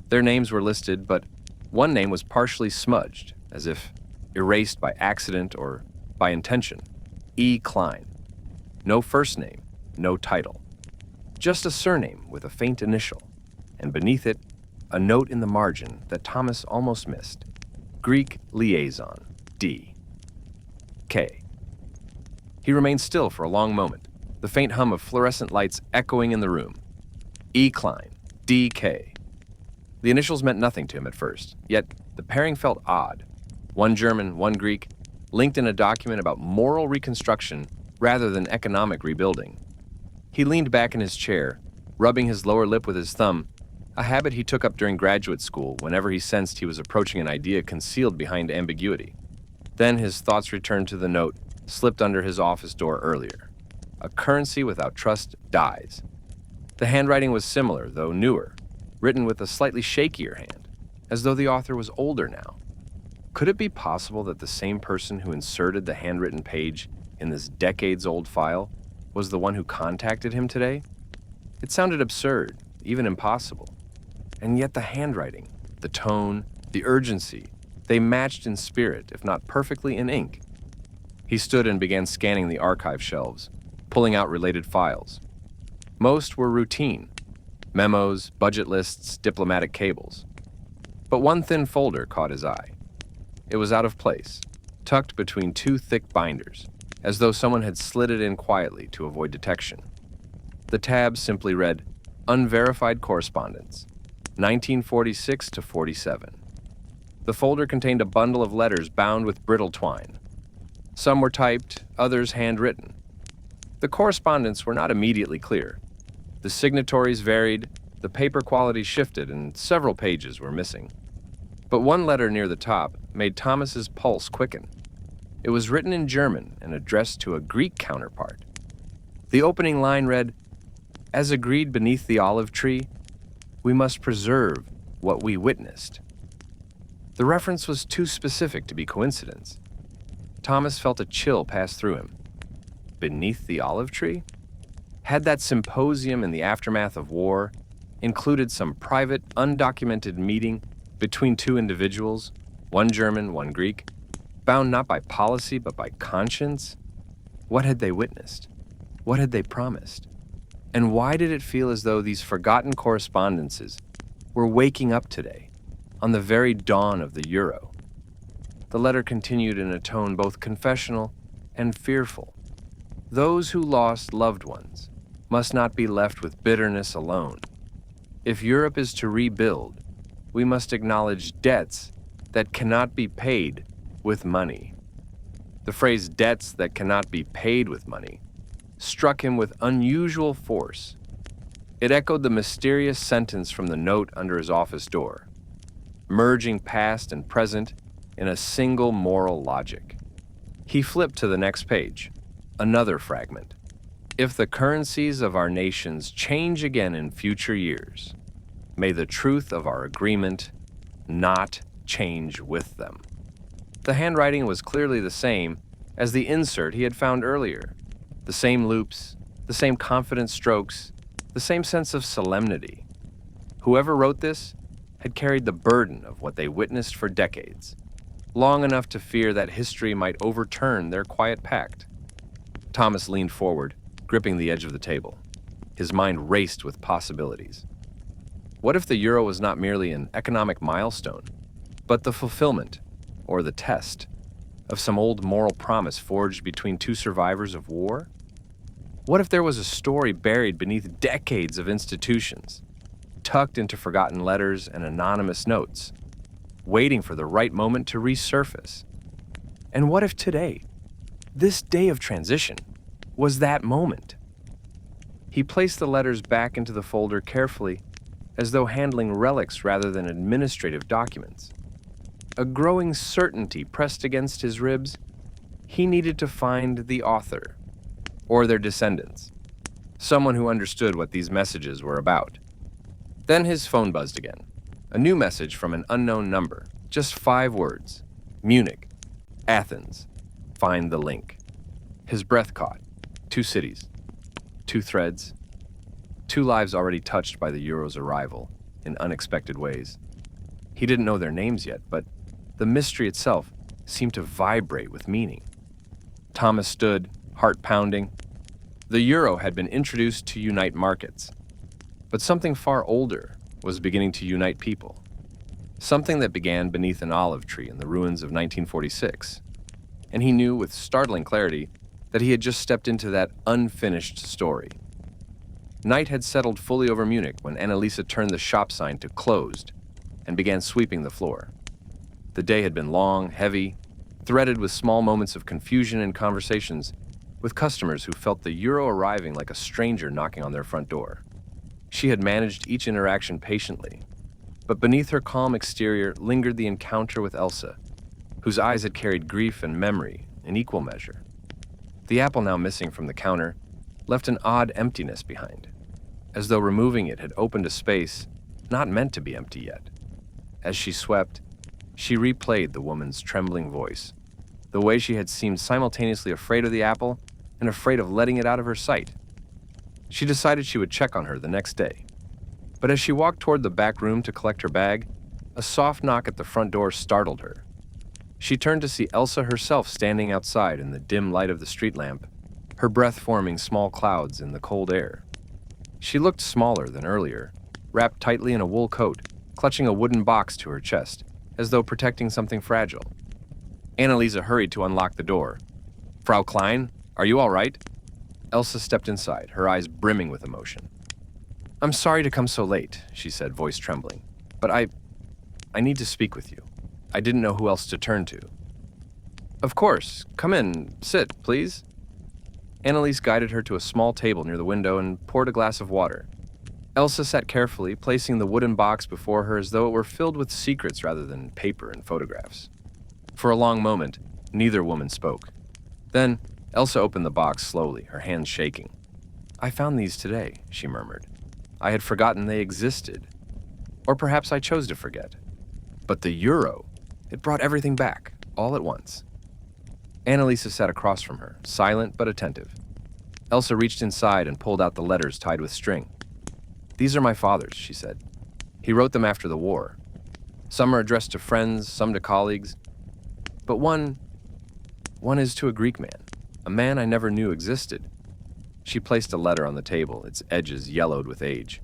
Their names were listed, but one name was partially smudged, as if erased by accident or by intention. E. Klein. No first name, no title. Just a surname with a faint initial, and beneath it, a note in the margin that Thomas almost missed. Greek liaison, D. K. He remained still for a long moment, the faint hum of fluorescent lights echoing in the room. E. Klein, D. K. The initials meant nothing to him at first, yet the pairing felt odd. One German, one Greek, linked in a document about moral reconstruction rather than economic rebuilding. He leaned back in his chair, rubbing his lower lip with his thumb, a habit he took up during graduate school whenever he sensed he was approaching an idea concealed behind ambiguity. Then his thoughts returned to the note slipped under his office door earlier. A currency without trust dies. The handwriting was similar, though newer, written with a slightly shakier hand, as though the author was older now. Could it be possible that the same person who inserted the handwritten page in this decades-old file was the one who contacted him today? It sounded absurd, even impossible. And yet the handwriting, the tone, the urgency, they matched in spirit, if not perfectly in ink. He stood and began scanning the archive shelves, pulling out related files. Most were routine: memos, budget lists, diplomatic cables. But one thin folder caught his eye. It was out of place, tucked between two thick binders, as though someone had slid it in quietly to avoid detection. The tab simply read, "Unverified Correspondence, 1946 to 47. The folder contained a bundle of letters bound with brittle twine. Some were typed, others handwritten. The correspondence were not immediately clear. The signatories varied, the paper quality shifted, and several pages were missing. But one letter near the top made Thomas's pulse quicken. It was written in German and addressed to a Greek counterpart. The opening line read, "As agreed beneath the olive tree, we must preserve what we witnessed." The reference was too specific to be coincidence. Thomas felt a chill pass through him. Beneath the olive tree? Had that symposium in the aftermath of war included some private, undocumented meeting between two individuals, one German, one Greek, bound not by policy but by conscience? What had they witnessed? What had they promised? And why did it feel as though these forgotten correspondences were waking up today, on the very dawn of the Euro? The letter continued in a tone both confessional and fearful. Those who lost loved ones must not be left with bitterness alone. If Europe is to rebuild, we must acknowledge debts that cannot be paid with money. The phrase "debts that cannot be paid with money" struck him with unusual force. It echoed the mysterious sentence from the note under his office door, merging past and present in a single moral logic. He flipped to the next page, another fragment. "If the currencies of our nations change again in future years, may the truth of our agreement not change with them." The handwriting was clearly the same as the insert he had found earlier. The same loops, the same confident strokes, the same sense of solemnity. Whoever wrote this had carried the burden of what they witnessed for decades, long enough to fear that history might overturn their quiet pact. Thomas leaned forward, gripping the edge of the table. His mind raced with possibilities. What if the euro was not merely an economic milestone, but the fulfillment, or the test, of some old moral promise forged between two survivors of war? What if there was a story buried beneath decades of institutions, tucked into forgotten letters and anonymous notes, waiting for the right moment to resurface? And what if today, this day of transition, was that moment? He placed the letters back into the folder carefully, as though handling relics rather than administrative documents. A growing certainty pressed against his ribs. He needed to find the author, or their descendants, someone who understood what these messages were about. Then his phone buzzed again. A new message from an unknown number, just 5 words. Munich, Athens, find the link. His breath caught. 2 cities, 2 threads, 2 lives already touched by the Euro's arrival in unexpected ways. He didn't know their names yet, but the mystery itself seemed to vibrate with meaning. Thomas stood, heart pounding. The euro had been introduced to unite markets, but something far older was beginning to unite people. Something that began beneath an olive tree in the ruins of 1946. And he knew with startling clarity that he had just stepped into that unfinished story. Night had settled fully over Munich when Annalisa turned the shop sign to closed and began sweeping the floor. The day had been long, heavy, threaded with small moments of confusion and conversations with customers who felt the euro arriving like a stranger knocking on their front door. She had managed each interaction patiently, but beneath her calm exterior lingered the encounter with Elsa, whose eyes had carried grief and memory in equal measure. The apple now missing from the counter left an odd emptiness behind. as though removing it had opened a space not meant to be empty yet. As she swept, she replayed the woman's trembling voice, the way she had seemed simultaneously afraid of the apple and afraid of letting it out of her sight. She decided she would check on her the next day. But as she walked toward the back room to collect her bag, a soft knock at the front door startled her. She turned to see Elsa herself standing outside in the dim light of the street lamp, her breath forming small clouds in the cold air. She looked smaller than earlier, wrapped tightly in a wool coat, clutching a wooden box to her chest, as though protecting something fragile. Annalisa hurried to unlock the door. "Frau Klein, are you all right?" Elsa stepped inside, her eyes brimming with emotion. "I'm sorry to come so late," she said, voice trembling, "but I need to speak with you. I didn't know who else to turn to." "Of course. Come in. Sit, please." Annalise guided her to a small table near the window and poured a glass of water. Elsa sat carefully, placing the wooden box before her as though it were filled with secrets rather than paper and photographs. For a long moment, neither woman spoke. Then, Elsa opened the box slowly, her hands shaking. "I found these today," she murmured. "I had forgotten they existed. Or perhaps I chose to forget. But the euro, it brought everything back, all at once." Annalisa sat across from her, silent but attentive. Elsa reached inside and pulled out the letters tied with string. "These are my father's," she said. "He wrote them after the war. Some are addressed to friends, some to colleagues. But one is to a Greek man, a man I never knew existed." She placed a letter on the table, its edges yellowed with age.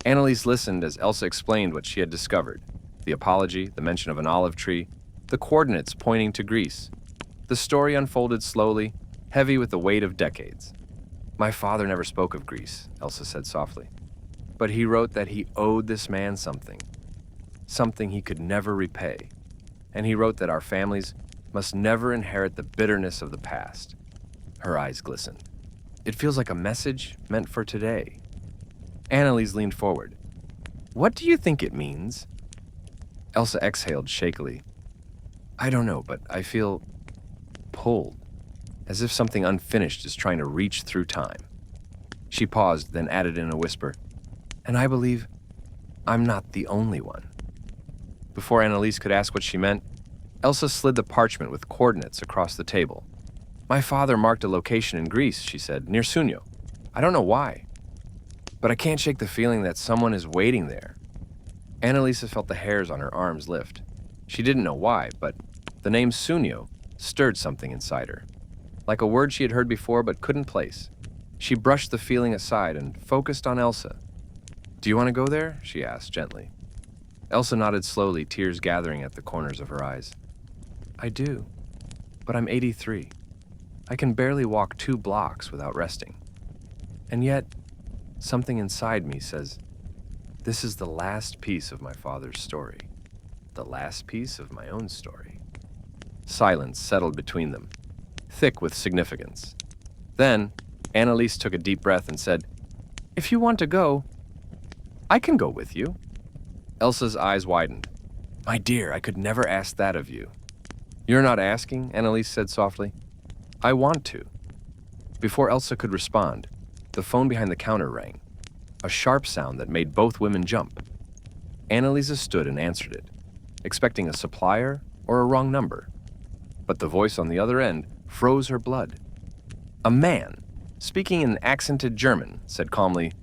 Annalise listened as Elsa explained what she had discovered. The apology, the mention of an olive tree, the coordinates pointing to Greece. The story unfolded slowly, heavy with the weight of decades. "My father never spoke of Greece," Elsa said softly. "But he wrote that he owed this man something he could never repay. And he wrote that our families must never inherit the bitterness of the past." Her eyes glistened. "It feels like a message meant for today." Annalise leaned forward. "What do you think it means?" Elsa exhaled shakily. "I don't know, but I feel pulled, as if something unfinished is trying to reach through time." She paused, then added in a whisper, "And I believe I'm not the only one." Before Annalise could ask what she meant, Elsa slid the parchment with coordinates across the table. "My father marked a location in Greece," she said, "near Sounio. I don't know why, but I can't shake the feeling that someone is waiting there." Annalisa felt the hairs on her arms lift. She didn't know why, but the name Sounio stirred something inside her, like a word she had heard before but couldn't place. She brushed the feeling aside and focused on Elsa. "Do you want to go there?" she asked gently. Elsa nodded slowly, tears gathering at the corners of her eyes. "I do, but I'm 83. I can barely walk 2 blocks without resting. And yet, something inside me says, this is the last piece of my father's story, the last piece of my own story." Silence settled between them, thick with significance. Then, Annalise took a deep breath and said, "If you want to go, I can go with you." Elsa's eyes widened. "My dear, I could never ask that of you." "You're not asking," Annalise said softly. "I want to." Before Elsa could respond, the phone behind the counter rang, a sharp sound that made both women jump. Annalisa stood and answered it, expecting a supplier or a wrong number. But the voice on the other end froze her blood. A man, speaking in accented German, said calmly,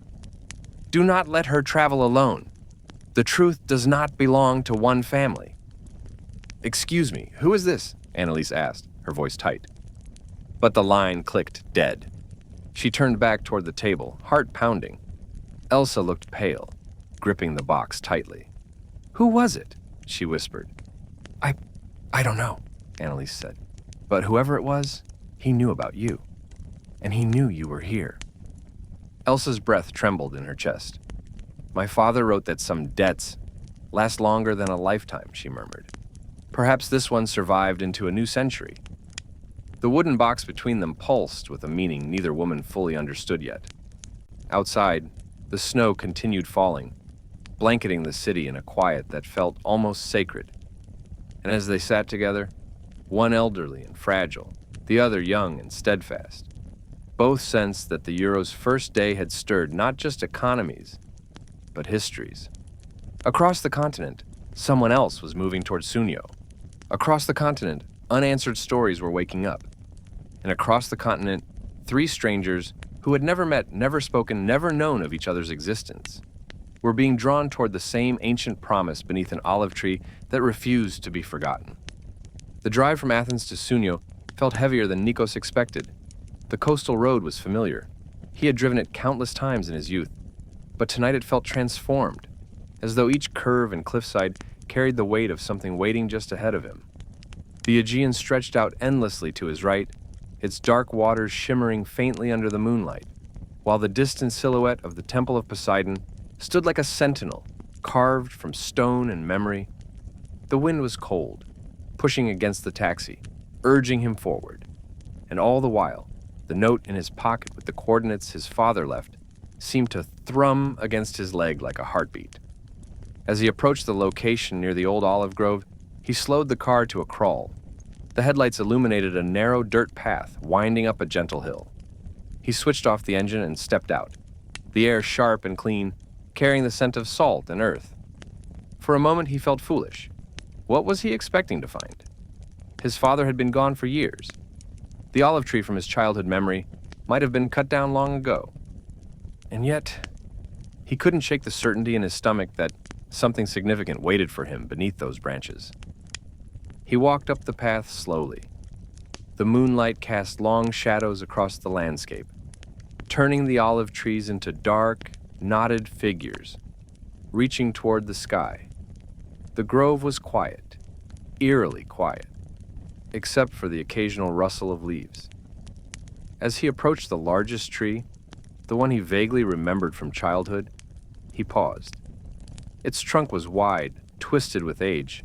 "Do not let her travel alone. The truth does not belong to one family." "Excuse me, who is this?" Annalise asked, her voice tight. But the line clicked dead. She turned back toward the table, heart pounding. Elsa looked pale, gripping the box tightly. "Who was it?" she whispered. I don't know," Annalise said. "But whoever it was, he knew about you. And he knew you were here." Elsa's breath trembled in her chest. "My father wrote that some debts last longer than a lifetime," she murmured. "Perhaps this one survived into a new century." The wooden box between them pulsed with a meaning neither woman fully understood yet. Outside, the snow continued falling, blanketing the city in a quiet that felt almost sacred. And as they sat together, one elderly and fragile, the other young and steadfast, Both sensed that the euro's first day had stirred not just economies, but histories. Across the continent, someone else was moving toward Sounio. Across the continent, unanswered stories were waking up. And across the continent, three strangers who had never met, never spoken, never known of each other's existence were being drawn toward the same ancient promise beneath an olive tree that refused to be forgotten. The drive from Athens to Sounio felt heavier than Nikos expected. The coastal road was familiar. He had driven it countless times in his youth, but tonight it felt transformed, as though each curve and cliffside carried the weight of something waiting just ahead of him. The Aegean stretched out endlessly to his right, its dark waters shimmering faintly under the moonlight, while the distant silhouette of the Temple of Poseidon stood like a sentinel, carved from stone and memory. The wind was cold, pushing against the taxi, urging him forward. And all the while, the note in his pocket with the coordinates his father left seemed to thrum against his leg like a heartbeat. As he approached the location near the old olive grove, he slowed the car to a crawl. The headlights illuminated a narrow dirt path winding up a gentle hill. He switched off the engine and stepped out, the air sharp and clean, carrying the scent of salt and earth. For a moment he felt foolish. What was he expecting to find? His father had been gone for years. The olive tree from his childhood memory might have been cut down long ago. And yet, he couldn't shake the certainty in his stomach that something significant waited for him beneath those branches. He walked up the path slowly. The moonlight cast long shadows across the landscape, turning the olive trees into dark, knotted figures, reaching toward the sky. The grove was quiet, eerily quiet, except for the occasional rustle of leaves. As he approached the largest tree, the one he vaguely remembered from childhood, he paused. Its trunk was wide, twisted with age,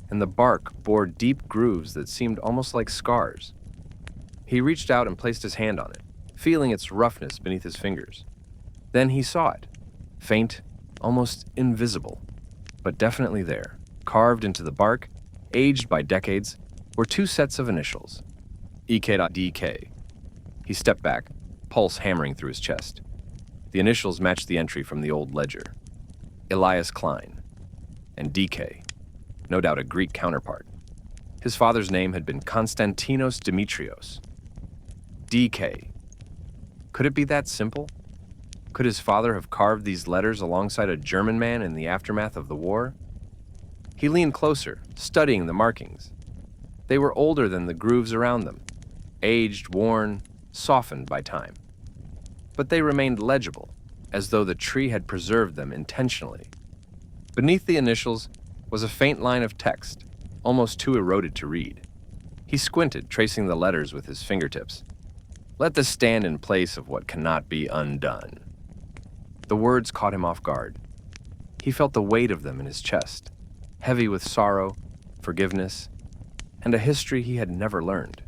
and the bark bore deep grooves that seemed almost like scars. He reached out and placed his hand on it, feeling its roughness beneath his fingers. Then he saw it, faint, almost invisible, but definitely there. Carved into the bark, aged by decades, were two sets of initials, EK.DK. He stepped back, pulse hammering through his chest. The initials matched the entry from the old ledger. Elias Klein, and DK, no doubt a Greek counterpart. His father's name had been Konstantinos Dimitrios. DK. Could it be that simple? Could his father have carved these letters alongside a German man in the aftermath of the war? He leaned closer, studying the markings. They were older than the grooves around them, aged, worn, softened by time. But they remained legible, as though the tree had preserved them intentionally. Beneath the initials was a faint line of text, almost too eroded to read. He squinted, tracing the letters with his fingertips. Let this stand in place of what cannot be undone. The words caught him off guard. He felt the weight of them in his chest, heavy with sorrow, forgiveness, and a history he had never learned.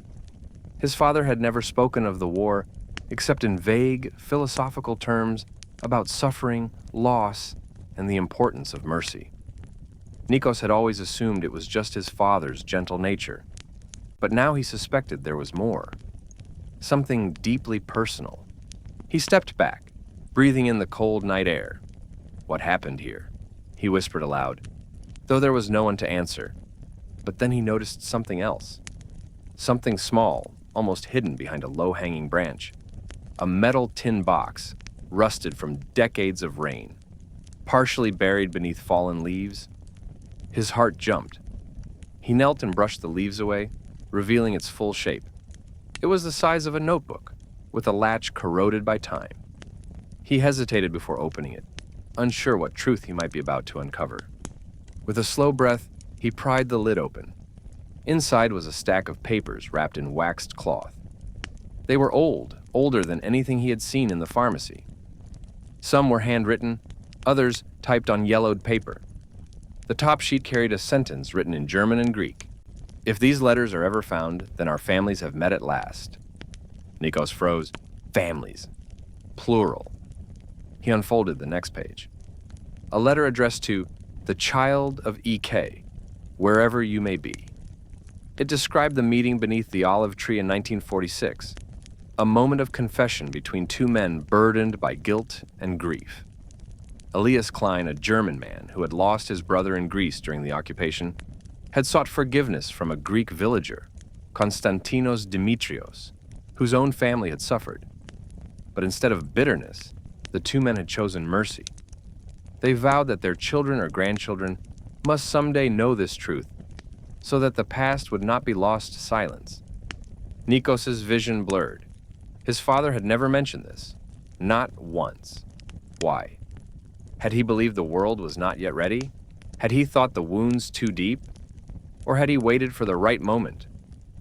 His father had never spoken of the war except in vague, philosophical terms about suffering, loss, and the importance of mercy. Nikos had always assumed it was just his father's gentle nature, but now he suspected there was more. Something deeply personal. He stepped back, breathing in the cold night air. What happened here? He whispered aloud, though there was no one to answer. But then he noticed something else. Something small, almost hidden behind a low-hanging branch. A metal tin box, rusted from decades of rain, partially buried beneath fallen leaves. His heart jumped. He knelt and brushed the leaves away, revealing its full shape. It was the size of a notebook, with a latch corroded by time. He hesitated before opening it, unsure what truth he might be about to uncover. With a slow breath, he pried the lid open. Inside was a stack of papers wrapped in waxed cloth. They were old, older than anything he had seen in the pharmacy. Some were handwritten, others typed on yellowed paper. The top sheet carried a sentence written in German and Greek. If these letters are ever found, then our families have met at last. Nikos froze. Families. Plural. He unfolded the next page. A letter addressed to the child of EK, wherever you may be. It described the meeting beneath the olive tree in 1946. a moment of confession between two men burdened by guilt and grief. Elias Klein, a German man who had lost his brother in Greece during the occupation, had sought forgiveness from a Greek villager, Konstantinos Dimitrios, whose own family had suffered. But instead of bitterness, the two men had chosen mercy. They vowed that their children or grandchildren must someday know this truth, so that the past would not be lost to silence. Nikos's vision blurred. His father had never mentioned this, not once. Why? Had he believed the world was not yet ready? Had he thought the wounds too deep? Or had he waited for the right moment,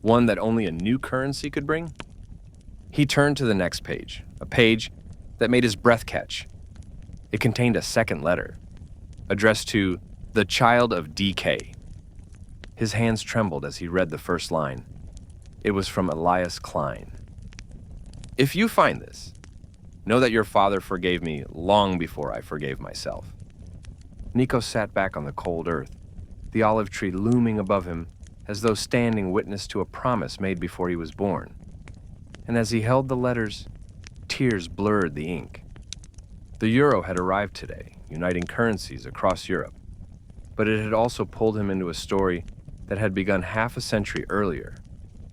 one that only a new currency could bring? He turned to the next page, a page that made his breath catch. It contained a second letter, addressed to the child of DK. His hands trembled as he read the first line. It was from Elias Klein. If you find this, know that your father forgave me long before I forgave myself. Nikos sat back on the cold earth, the olive tree looming above him as though standing witness to a promise made before he was born. And as he held the letters, tears blurred the ink. The euro had arrived today, uniting currencies across Europe, but it had also pulled him into a story that had begun half a century earlier,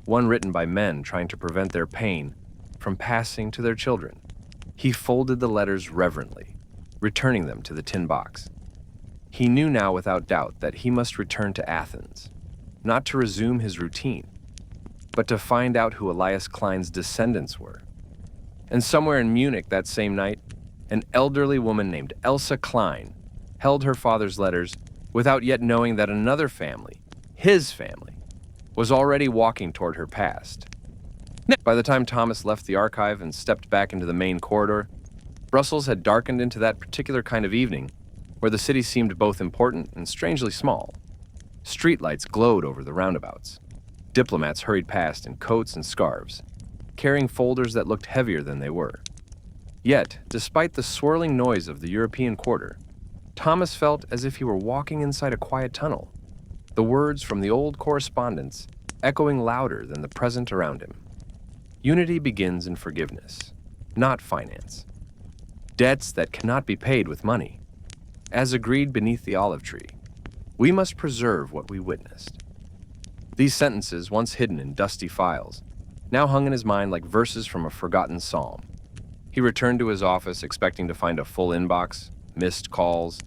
one written by men trying to prevent their pain from passing to their children. He folded the letters reverently, returning them to the tin box. He knew now without doubt that he must return to Athens, not to resume his routine, but to find out who Elias Klein's descendants were. And somewhere in Munich that same night, an elderly woman named Elsa Klein held her father's letters without yet knowing that another family, his family, was already walking toward her past. By the time Thomas left the archive and stepped back into the main corridor, Brussels had darkened into that particular kind of evening where the city seemed both important and strangely small. Streetlights glowed over the roundabouts. Diplomats hurried past in coats and scarves, carrying folders that looked heavier than they were. Yet, despite the swirling noise of the European quarter, Thomas felt as if he were walking inside a quiet tunnel, the words from the old correspondence echoing louder than the present around him. Unity begins in forgiveness, not finance. Debts that cannot be paid with money. As agreed beneath the olive tree, we must preserve what we witnessed. These sentences, once hidden in dusty files, now hung in his mind like verses from a forgotten psalm. He returned to his office expecting to find a full inbox, missed calls,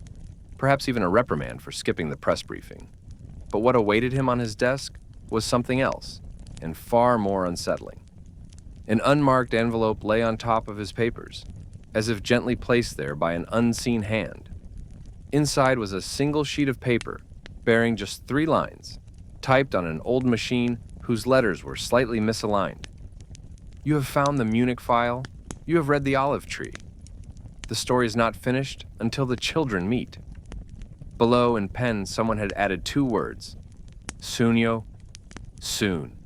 perhaps even a reprimand for skipping the press briefing. But what awaited him on his desk was something else, and far more unsettling. An unmarked envelope lay on top of his papers, as if gently placed there by an unseen hand. Inside was a single sheet of paper, bearing just 3 lines, typed on an old machine whose letters were slightly misaligned. You have found the Munich file. You have read the olive tree. The story is not finished until the children meet. Below, in pen, someone had added 2 words. Sounio, soon.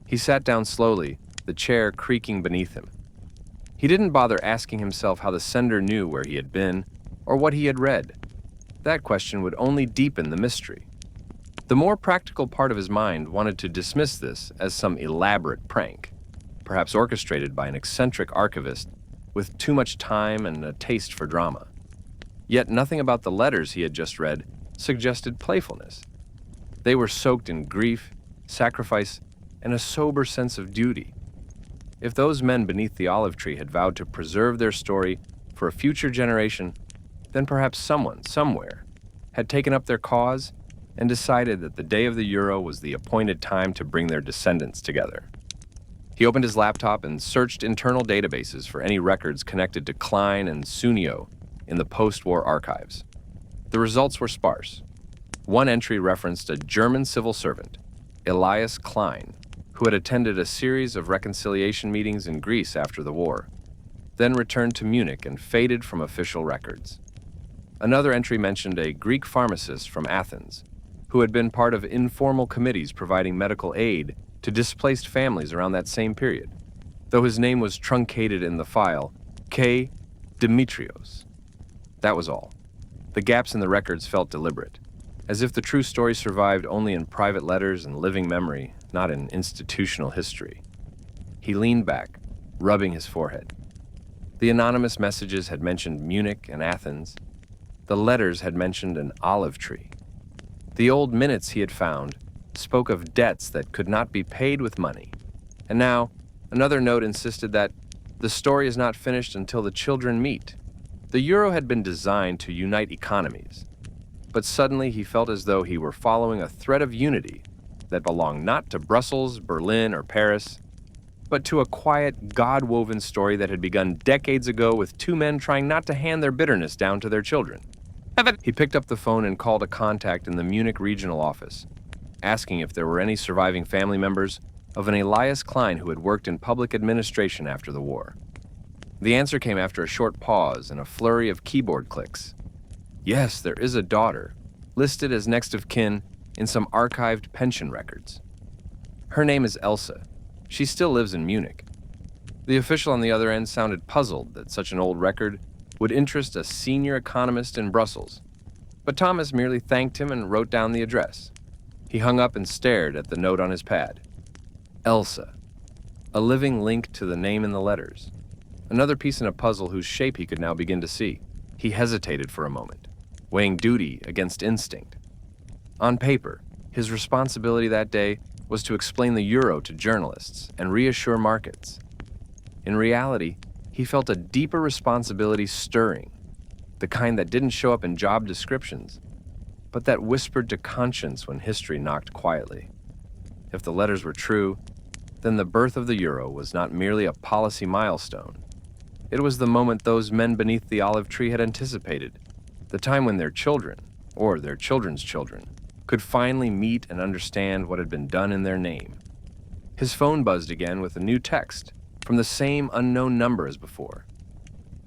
He sat down slowly, the chair creaking beneath him. He didn't bother asking himself how the sender knew where he had been or what he had read. That question would only deepen the mystery. The more practical part of his mind wanted to dismiss this as some elaborate prank, perhaps orchestrated by an eccentric archivist with too much time and a taste for drama. Yet nothing about the letters he had just read suggested playfulness. They were soaked in grief, sacrifice, and a sober sense of duty. If those men beneath the olive tree had vowed to preserve their story for a future generation, then perhaps someone, somewhere, had taken up their cause and decided that the day of the euro was the appointed time to bring their descendants together. He opened his laptop and searched internal databases for any records connected to Klein and Sounio in the post-war archives. The results were sparse. One entry referenced a German civil servant, Elias Klein, who had attended a series of reconciliation meetings in Greece after the war, then returned to Munich and faded from official records. Another entry mentioned a Greek pharmacist from Athens, who had been part of informal committees providing medical aid to displaced families around that same period, though his name was truncated in the file, K. Dimitrios. That was all. The gaps in the records felt deliberate, as if the true story survived only in private letters and living memory, not in institutional history. He leaned back, rubbing his forehead. The anonymous messages had mentioned Munich and Athens. The letters had mentioned an olive tree. The old minutes he had found spoke of debts that could not be paid with money. And now, another note insisted that the story is not finished until the children meet. The euro had been designed to unite economies, but suddenly he felt as though he were following a thread of unity that belonged not to Brussels, Berlin, or Paris, but to a quiet, God-woven story that had begun decades ago with two men trying not to hand their bitterness down to their children. He picked up the phone and called a contact in the Munich regional office, asking if there were any surviving family members of an Elias Klein who had worked in public administration after the war. The answer came after a short pause and a flurry of keyboard clicks. Yes, there is a daughter, listed as next of kin in some archived pension records. Her name is Elsa. She still lives in Munich. The official on the other end sounded puzzled that such an old record would interest a senior economist in Brussels, but Thomas merely thanked him and wrote down the address. He hung up and stared at the note on his pad. Elsa, a living link to the name in the letters. Another piece in a puzzle whose shape he could now begin to see. He hesitated for a moment, weighing duty against instinct. On paper, his responsibility that day was to explain the euro to journalists and reassure markets. In reality, he felt a deeper responsibility stirring, the kind that didn't show up in job descriptions, but that whispered to conscience when history knocked quietly. If the letters were true, then the birth of the euro was not merely a policy milestone. It was the moment those men beneath the olive tree had anticipated, the time when their children, or their children's children, could finally meet and understand what had been done in their name. His phone buzzed again with a new text from the same unknown number as before.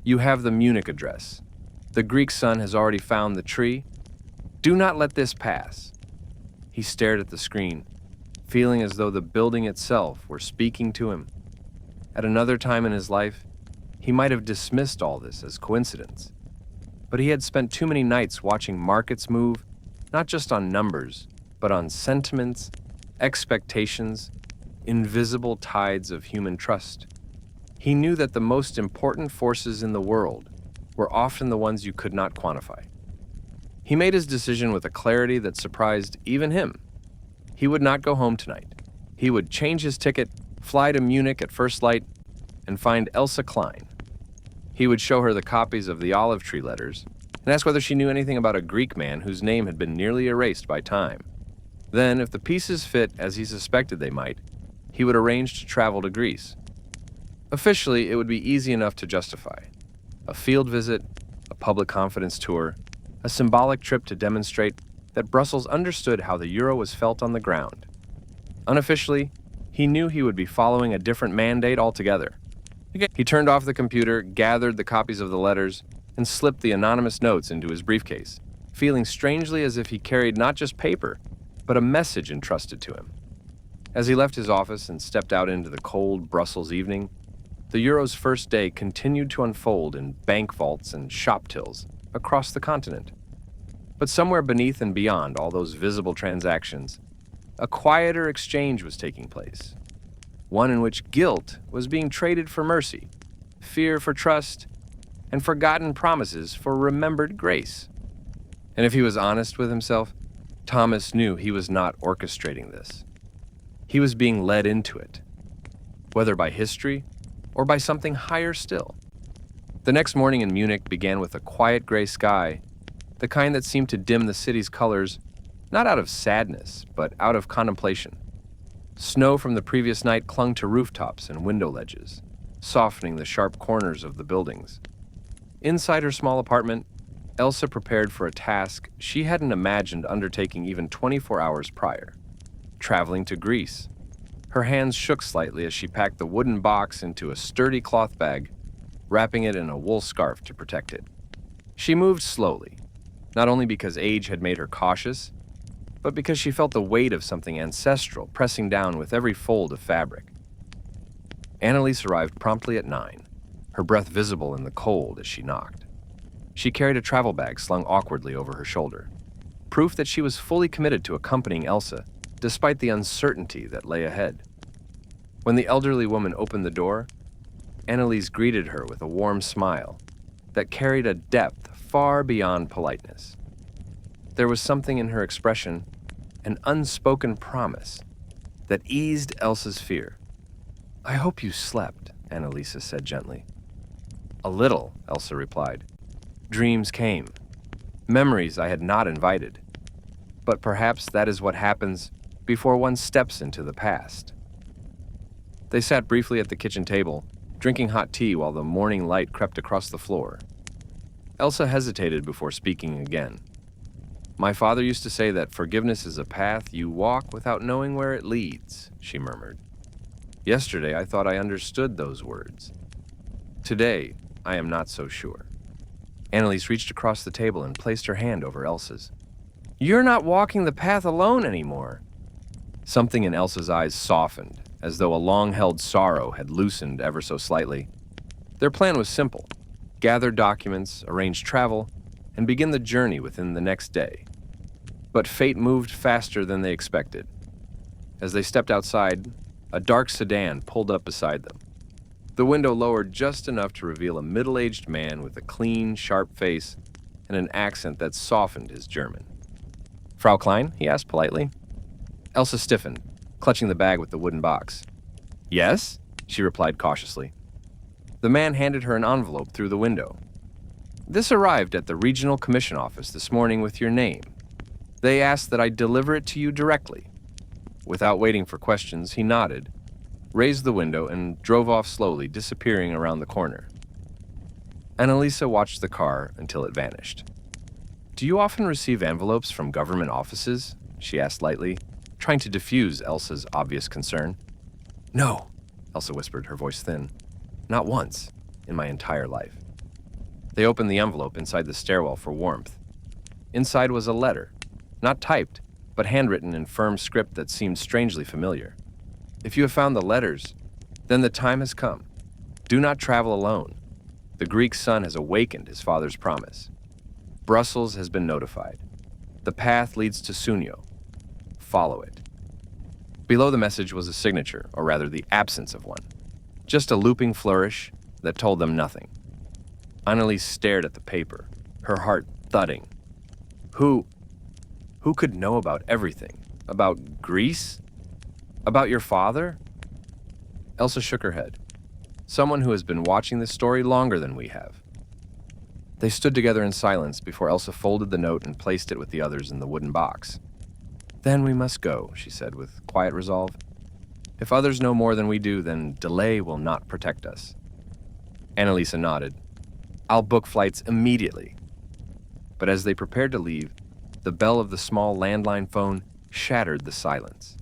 You have the Munich address. The Greek sun has already found the tree. Do not let this pass. He stared at the screen, feeling as though the building itself were speaking to him. At another time in his life, he might have dismissed all this as coincidence, but he had spent too many nights watching markets move, not just on numbers, but on sentiments, expectations, invisible tides of human trust. He knew that the most important forces in the world were often the ones you could not quantify. He made his decision with a clarity that surprised even him. He would not go home tonight. He would change his ticket, fly to Munich at first light, and find Elsa Klein. He would show her the copies of the olive tree letters and ask whether she knew anything about a Greek man whose name had been nearly erased by time. Then, if the pieces fit as he suspected they might, he would arrange to travel to Greece. Officially, it would be easy enough to justify. A field visit, a public confidence tour, a symbolic trip to demonstrate that Brussels understood how the euro was felt on the ground. Unofficially, he knew he would be following a different mandate altogether. He turned off the computer, gathered the copies of the letters, and slipped the anonymous notes into his briefcase, feeling strangely as if he carried not just paper, but a message entrusted to him. As he left his office and stepped out into the cold Brussels evening, the euro's first day continued to unfold in bank vaults and shop tills across the continent. But somewhere beneath and beyond all those visible transactions, a quieter exchange was taking place, one in which guilt was being traded for mercy, fear for trust, and forgotten promises for remembered grace. And if he was honest with himself, Thomas knew he was not orchestrating this. He was being led into it, whether by history or by something higher still. The next morning in Munich began with a quiet gray sky, the kind that seemed to dim the city's colors, not out of sadness, but out of contemplation. Snow from the previous night clung to rooftops and window ledges, softening the sharp corners of the buildings. Inside her small apartment, Elsa prepared for a task she hadn't imagined undertaking even 24 hours prior: traveling to Greece. Her hands shook slightly as she packed the wooden box into a sturdy cloth bag, wrapping it in a wool scarf to protect it. She moved slowly, not only because age had made her cautious, but because she felt the weight of something ancestral pressing down with every fold of fabric. Annalise arrived promptly at 9, her breath visible in the cold as she knocked. She carried a travel bag slung awkwardly over her shoulder, proof that she was fully committed to accompanying Elsa, despite the uncertainty that lay ahead. When the elderly woman opened the door, Annalise greeted her with a warm smile that carried a depth far beyond politeness. There was something in her expression, an unspoken promise, that eased Elsa's fear. "I hope you slept," Annalisa said gently. "A little," Elsa replied. "Dreams came, memories I had not invited. But perhaps that is what happens before one steps into the past." They sat briefly at the kitchen table, drinking hot tea while the morning light crept across the floor. Elsa hesitated before speaking again. "My father used to say that forgiveness is a path you walk without knowing where it leads," she murmured. "Yesterday I thought I understood those words. Today, I am not so sure." Annalise reached across the table and placed her hand over Elsa's. "You're not walking the path alone anymore." Something in Elsa's eyes softened, as though a long-held sorrow had loosened ever so slightly. Their plan was simple: gather documents, arrange travel, and begin the journey within the next day. But fate moved faster than they expected. As they stepped outside, a dark sedan pulled up beside them. The window lowered just enough to reveal a middle-aged man with a clean, sharp face and an accent that softened his German. "Frau Klein?" he asked politely. Elsa stiffened, clutching the bag with the wooden box. "Yes?" she replied cautiously. The man handed her an envelope through the window. "This arrived at the Regional Commission office this morning with your name. They asked that I deliver it to you directly." Without waiting for questions, he nodded, raised the window, and drove off slowly, disappearing around the corner. Annalisa watched the car until it vanished. "Do you often receive envelopes from government offices?" she asked lightly, trying to diffuse Elsa's obvious concern. "No," Elsa whispered, her voice thin. "Not once in my entire life." They opened the envelope inside the stairwell for warmth. Inside was a letter, not typed, but handwritten in firm script that seemed strangely familiar. "If you have found the letters, then the time has come. Do not travel alone. The Greek son has awakened his father's promise. Brussels has been notified. The path leads to Sounio. Follow it." Below the message was a signature, or rather the absence of one. Just a looping flourish that told them nothing. Annalise stared at the paper, her heart thudding. Who could know about everything? About Greece? About your father? Elsa shook her head. Someone who has been watching this story longer than we have. They stood together in silence before Elsa folded the note and placed it with the others in the wooden box. "Then we must go," she said with quiet resolve. "If others know more than we do, then delay will not protect us." Annalisa nodded. "I'll book flights immediately." But as they prepared to leave, the bell of the small landline phone shattered the silence.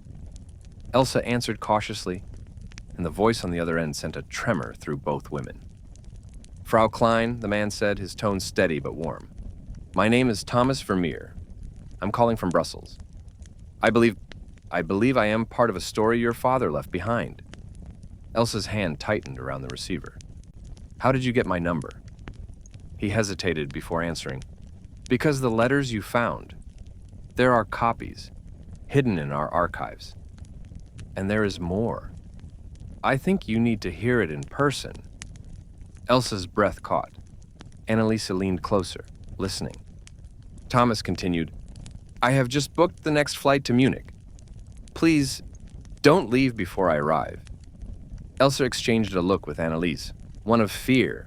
Elsa answered cautiously, and the voice on the other end sent a tremor through both women. "Frau Klein," the man said, his tone steady but warm. "My name is Thomas Vermeer. I'm calling from Brussels. I believe I am part of a story your father left behind." Elsa's hand tightened around the receiver. "How did you get my number?" He hesitated before answering. "Because the letters you found. There are copies, hidden in our archives. And there is more. I think you need to hear it in person." Elsa's breath caught. Annalisa leaned closer, listening. Thomas continued, "I have just booked the next flight to Munich. Please, don't leave before I arrive." Elsa exchanged a look with Annalise, one of fear,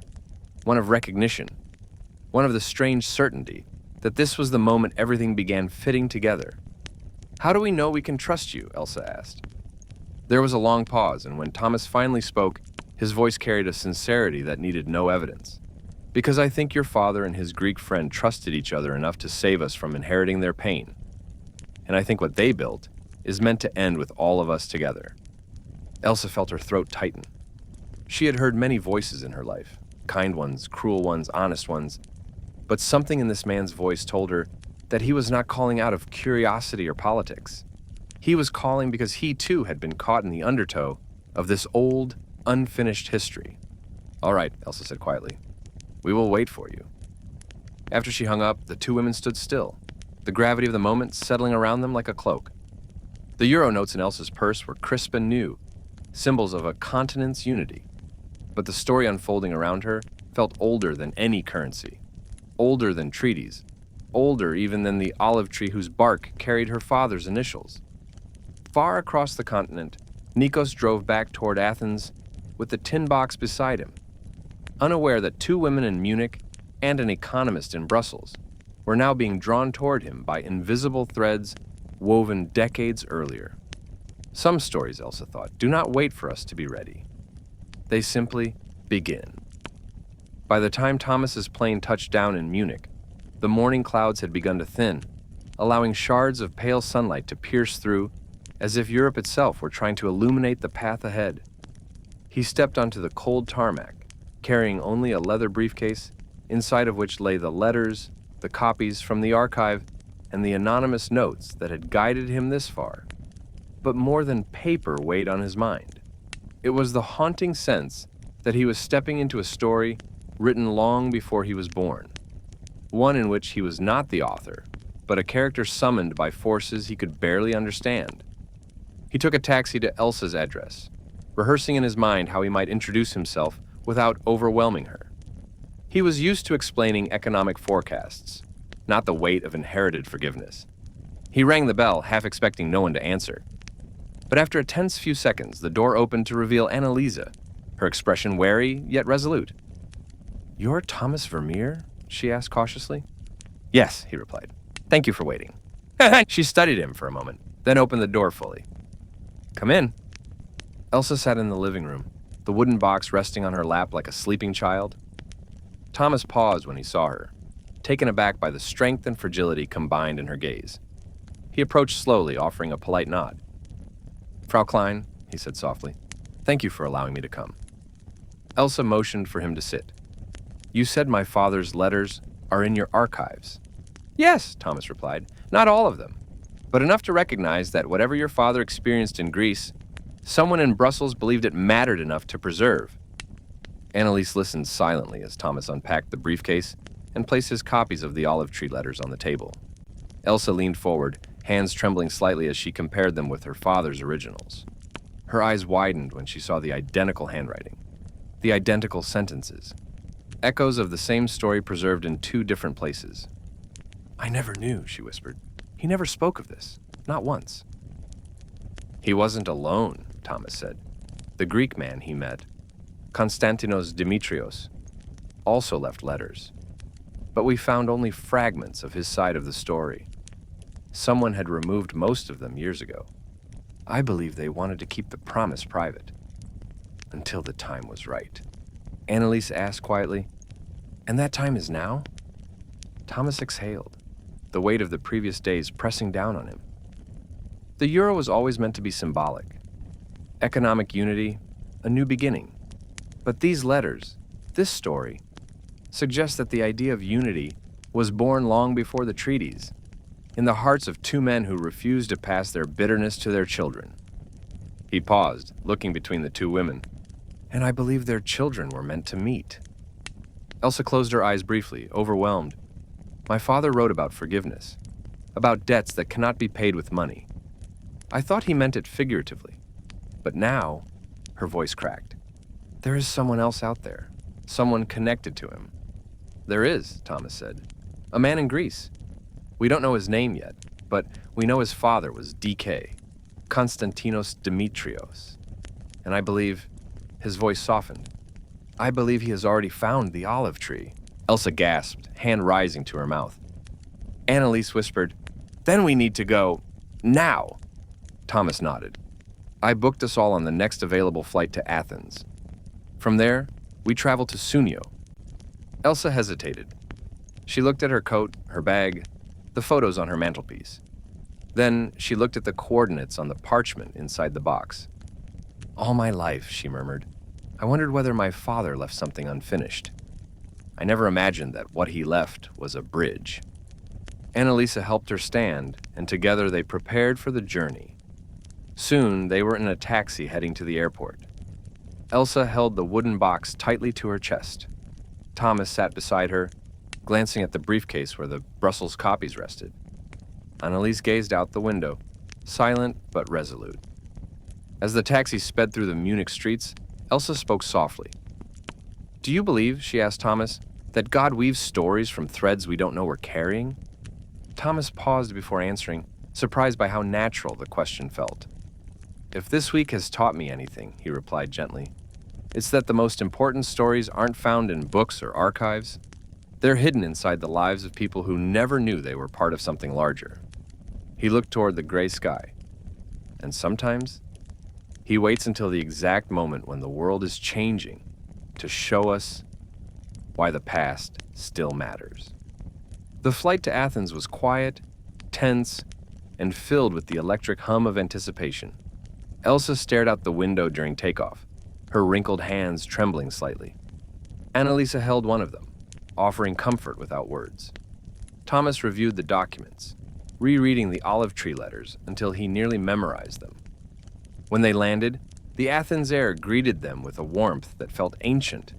one of recognition, one of the strange certainty that this was the moment everything began fitting together. "How do we know we can trust you?" Elsa asked. There was a long pause, and when Thomas finally spoke, his voice carried a sincerity that needed no evidence. "Because I think your father and his Greek friend trusted each other enough to save us from inheriting their pain. And I think what they built is meant to end with all of us together." Elsa felt her throat tighten. She had heard many voices in her life, kind ones, cruel ones, honest ones, but something in this man's voice told her that he was not calling out of curiosity or politics. He was calling because he too had been caught in the undertow of this old, unfinished history. "All right," Elsa said quietly. "We will wait for you." After she hung up, the two women stood still, the gravity of the moment settling around them like a cloak. The euro notes in Elsa's purse were crisp and new, symbols of a continent's unity. But the story unfolding around her felt older than any currency, older than treaties, older even than the olive tree whose bark carried her father's initials. Far across the continent, Nikos drove back toward Athens with the tin box beside him, unaware that two women in Munich and an economist in Brussels were now being drawn toward him by invisible threads woven decades earlier. Some stories, Elsa thought, do not wait for us to be ready. They simply begin. By the time Thomas's plane touched down in Munich, the morning clouds had begun to thin, allowing shards of pale sunlight to pierce through, as if Europe itself were trying to illuminate the path ahead. He stepped onto the cold tarmac, carrying only a leather briefcase, inside of which lay the letters, the copies from the archive, and the anonymous notes that had guided him this far. But more than paper weighed on his mind. It was the haunting sense that he was stepping into a story written long before he was born, one in which he was not the author, but a character summoned by forces he could barely understand. He took a taxi to Elsa's address, rehearsing in his mind how he might introduce himself without overwhelming her. He was used to explaining economic forecasts, not the weight of inherited forgiveness. He rang the bell, half expecting no one to answer. But after a tense few seconds, the door opened to reveal Annalisa, her expression wary yet resolute. "You're Thomas Vermeer?" she asked cautiously. "Yes," he replied. "Thank you for waiting." She studied him for a moment, then opened the door fully. "Come in." Elsa sat in the living room, the wooden box resting on her lap like a sleeping child. Thomas paused when he saw her, taken aback by the strength and fragility combined in her gaze. He approached slowly, offering a polite nod. "Frau Klein," he said softly, "thank you for allowing me to come." Elsa motioned for him to sit. "You said my father's letters are in your archives." "Yes," Thomas replied, "not all of them, but enough to recognize that whatever your father experienced in Greece, someone in Brussels believed it mattered enough to preserve." Annalise listened silently as Thomas unpacked the briefcase and placed his copies of the olive tree letters on the table. Elsa leaned forward, hands trembling slightly as she compared them with her father's originals. Her eyes widened when she saw the identical handwriting, the identical sentences, echoes of the same story preserved in two different places. "I never knew," she whispered. "He never spoke of this, not once." "He wasn't alone," Thomas said. "The Greek man he met, Konstantinos Dimitrios, also left letters. But we found only fragments of his side of the story. Someone had removed most of them years ago. I believe they wanted to keep the promise private. Until the time was right." Annalise asked quietly, "And that time is now?" Thomas exhaled, the weight of the previous days pressing down on him. The euro was always meant to be symbolic. Economic unity, a new beginning. But these letters, this story, suggest that the idea of unity was born long before the treaties, in the hearts of two men who refused to pass their bitterness to their children. He paused, looking between the two women. "And I believe their children were meant to meet." Elsa closed her eyes briefly, overwhelmed. "My father wrote about forgiveness, about debts that cannot be paid with money. I thought he meant it figuratively. But now," her voice cracked, "there is someone else out there, someone connected to him." "There is," Thomas said. "A man in Greece. We don't know his name yet, but we know his father was DK, Konstantinos Dimitrios. And I believe," his voice softened, "I believe he has already found the olive tree." Elsa gasped, hand rising to her mouth. Annalise whispered, "Then we need to go, now." Thomas nodded. "I booked us all on the next available flight to Athens. From there, we travel to Sounio." Elsa hesitated. She looked at her coat, her bag, the photos on her mantelpiece. Then she looked at the coordinates on the parchment inside the box. "All my life," she murmured, "I wondered whether my father left something unfinished. I never imagined that what he left was a bridge." Annalisa helped her stand, and together they prepared for the journey. Soon, they were in a taxi heading to the airport. Elsa held the wooden box tightly to her chest. Thomas sat beside her, glancing at the briefcase where the Brussels copies rested. Annalise gazed out the window, silent but resolute. As the taxi sped through the Munich streets, Elsa spoke softly. "Do you believe," she asked Thomas, "that God weaves stories from threads we don't know we're carrying?" Thomas paused before answering, surprised by how natural the question felt. "If this week has taught me anything," he replied gently, "it's that the most important stories aren't found in books or archives. They're hidden inside the lives of people who never knew they were part of something larger." He looked toward the gray sky. And sometimes, he waits until the exact moment when the world is changing to show us why the past still matters. The flight to Athens was quiet, tense, and filled with the electric hum of anticipation. Elsa stared out the window during takeoff, her wrinkled hands trembling slightly. Annalisa held one of them, offering comfort without words. Thomas reviewed the documents, rereading the olive tree letters until he nearly memorized them. When they landed, the Athens air greeted them with a warmth that felt ancient,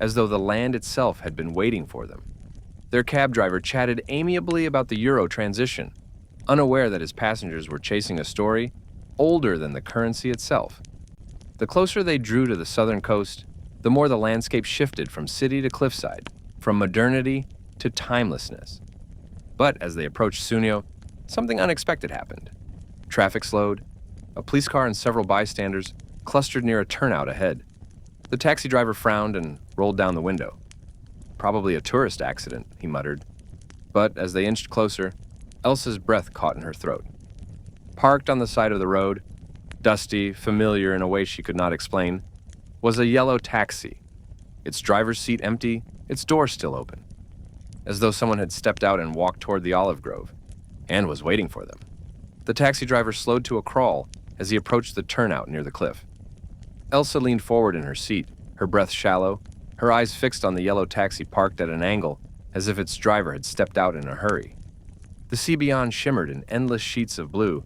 as though the land itself had been waiting for them. Their cab driver chatted amiably about the Euro transition, unaware that his passengers were chasing a story older than the currency itself. The closer they drew to the southern coast, the more the landscape shifted from city to cliffside, from modernity to timelessness. But as they approached Sounio, something unexpected happened. Traffic slowed. A police car and several bystanders clustered near a turnout ahead. The taxi driver frowned and rolled down the window. "Probably a tourist accident," he muttered. But as they inched closer, Elsa's breath caught in her throat. Parked on the side of the road, dusty, familiar in a way she could not explain, was a yellow taxi, its driver's seat empty, its door still open, as though someone had stepped out and walked toward the olive grove, and was waiting for them. The taxi driver slowed to a crawl as he approached the turnout near the cliff. Elsa leaned forward in her seat, her breath shallow, her eyes fixed on the yellow taxi parked at an angle, as if its driver had stepped out in a hurry. The sea beyond shimmered in endless sheets of blue,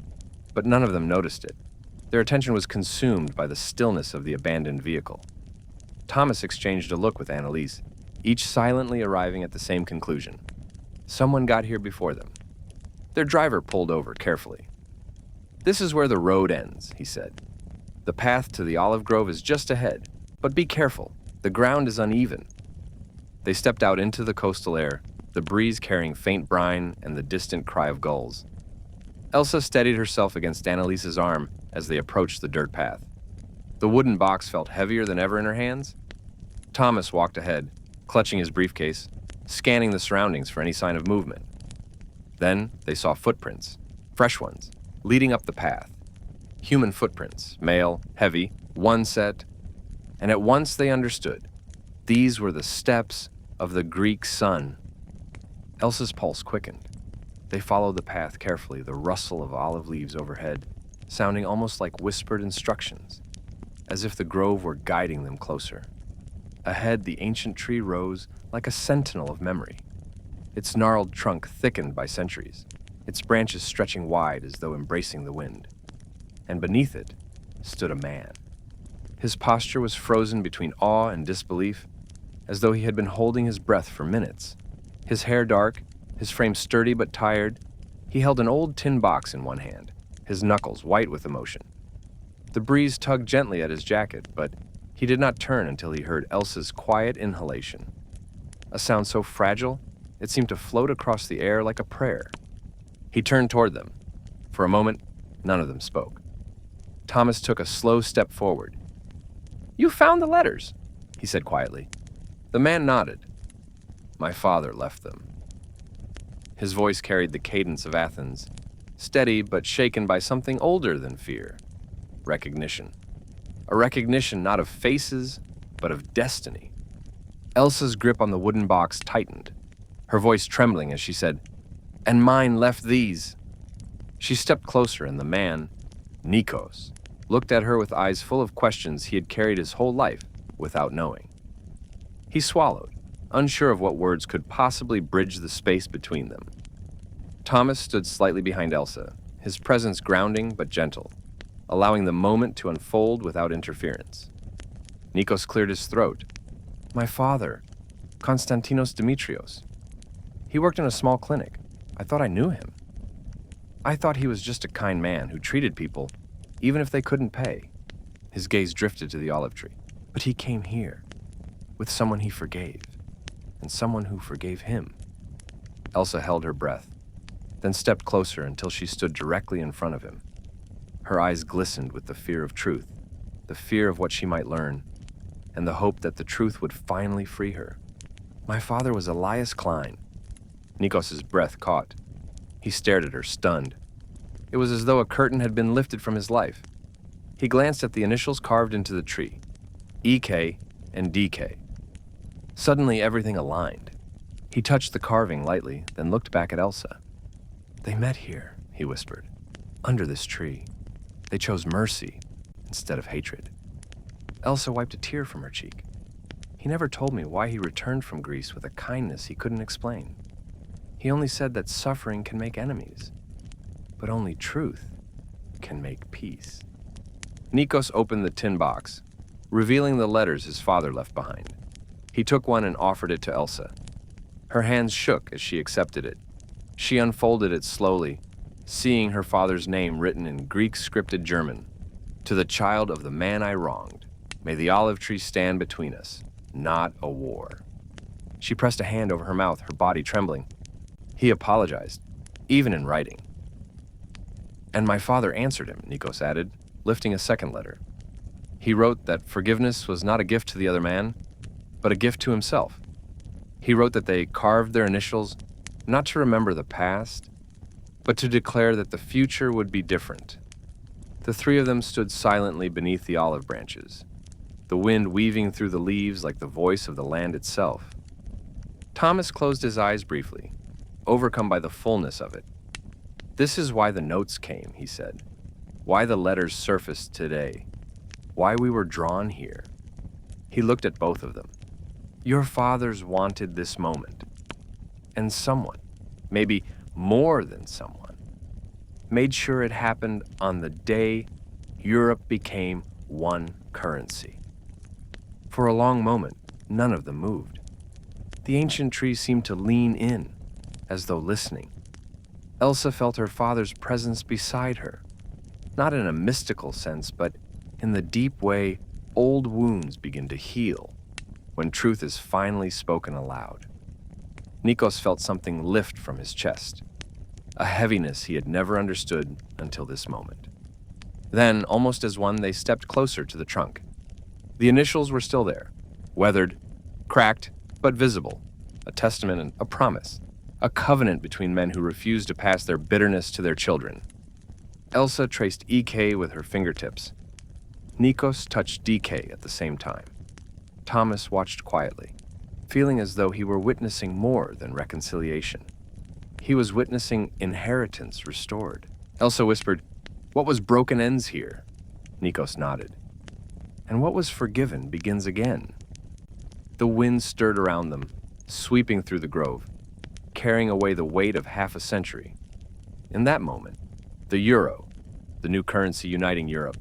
but none of them noticed it. Their attention was consumed by the stillness of the abandoned vehicle. Thomas exchanged a look with Annalise, each silently arriving at the same conclusion. Someone got here before them. Their driver pulled over carefully. "This is where the road ends," he said. "The path to the olive grove is just ahead, but be careful. The ground is uneven." They stepped out into the coastal air, the breeze carrying faint brine and the distant cry of gulls. Elsa steadied herself against Annalise's arm as they approached the dirt path. The wooden box felt heavier than ever in her hands. Thomas walked ahead, clutching his briefcase, scanning the surroundings for any sign of movement. Then they saw footprints, fresh ones, leading up the path. Human footprints, male, heavy, one set, and at once they understood. These were the steps of the Greek sun. Elsa's pulse quickened. They followed the path carefully, the rustle of olive leaves overhead, sounding almost like whispered instructions, as if the grove were guiding them closer. Ahead, the ancient tree rose like a sentinel of memory, its gnarled trunk thickened by centuries, its branches stretching wide as though embracing the wind. And beneath it stood a man. His posture was frozen between awe and disbelief, as though he had been holding his breath for minutes. His hair dark, his frame sturdy but tired, he held an old tin box in one hand, his knuckles white with emotion. The breeze tugged gently at his jacket, but he did not turn until he heard Elsa's quiet inhalation. A sound so fragile, it seemed to float across the air like a prayer. He turned toward them. For a moment, none of them spoke. Thomas took a slow step forward. "You found the letters," he said quietly. The man nodded. "My father left them." His voice carried the cadence of Athens, steady but shaken by something older than fear. Recognition. A recognition not of faces, but of destiny. Elsa's grip on the wooden box tightened, her voice trembling as she said, "And mine left these." She stepped closer, and the man, Nikos, looked at her with eyes full of questions he had carried his whole life without knowing. He swallowed, unsure of what words could possibly bridge the space between them. Thomas stood slightly behind Elsa, his presence grounding but gentle, allowing the moment to unfold without interference. Nikos cleared his throat. "My father, Konstantinos Dimitrios. He worked in a small clinic. I thought I knew him. I thought he was just a kind man who treated people, even if they couldn't pay." His gaze drifted to the olive tree. But he came here, with someone he forgave, and someone who forgave him. Elsa held her breath, then stepped closer until she stood directly in front of him. Her eyes glistened with the fear of truth, the fear of what she might learn, and the hope that the truth would finally free her. My father was Elias Klein. Nikos's breath caught. He stared at her, stunned. It was as though a curtain had been lifted from his life. He glanced at the initials carved into the tree, EK and DK. Suddenly, everything aligned. He touched the carving lightly, then looked back at Elsa. They met here, he whispered, under this tree. They chose mercy instead of hatred. Elsa wiped a tear from her cheek. He never told me why he returned from Greece with a kindness he couldn't explain. He only said that suffering can make enemies, but only truth can make peace. Nikos opened the tin box, revealing the letters his father left behind. He took one and offered it to Elsa. Her hands shook as she accepted it. She unfolded it slowly, seeing her father's name written in Greek-scripted German. To the child of the man I wronged, may the olive tree stand between us, not a war. She pressed a hand over her mouth, her body trembling. He apologized, even in writing. And my father answered him, Nikos added, lifting a second letter. He wrote that forgiveness was not a gift to the other man, but a gift to himself. He wrote that they carved their initials not to remember the past, but to declare that the future would be different. The three of them stood silently beneath the olive branches, the wind weaving through the leaves like the voice of the land itself. Thomas closed his eyes briefly, overcome by the fullness of it. This is why the notes came, he said. Why the letters surfaced today. Why we were drawn here. He looked at both of them. Your fathers wanted this moment. And someone, maybe more than someone, made sure it happened on the day Europe became one currency. For a long moment, none of them moved. The ancient tree seemed to lean in, as though listening. Elsa felt her father's presence beside her, not in a mystical sense, but in the deep way old wounds begin to heal when truth is finally spoken aloud. Nikos felt something lift from his chest, a heaviness he had never understood until this moment. Then, almost as one, they stepped closer to the trunk. The initials were still there, weathered, cracked, but visible, a testament and a promise, a covenant between men who refused to pass their bitterness to their children. Elsa traced EK with her fingertips. Nikos touched DK at the same time. Thomas watched quietly, feeling as though he were witnessing more than reconciliation. He was witnessing inheritance restored. Elsa whispered, "What was broken ends here?" Nikos nodded. "And what was forgiven begins again." The wind stirred around them, sweeping through the grove, carrying away the weight of half a century. In that moment, the euro, the new currency uniting Europe,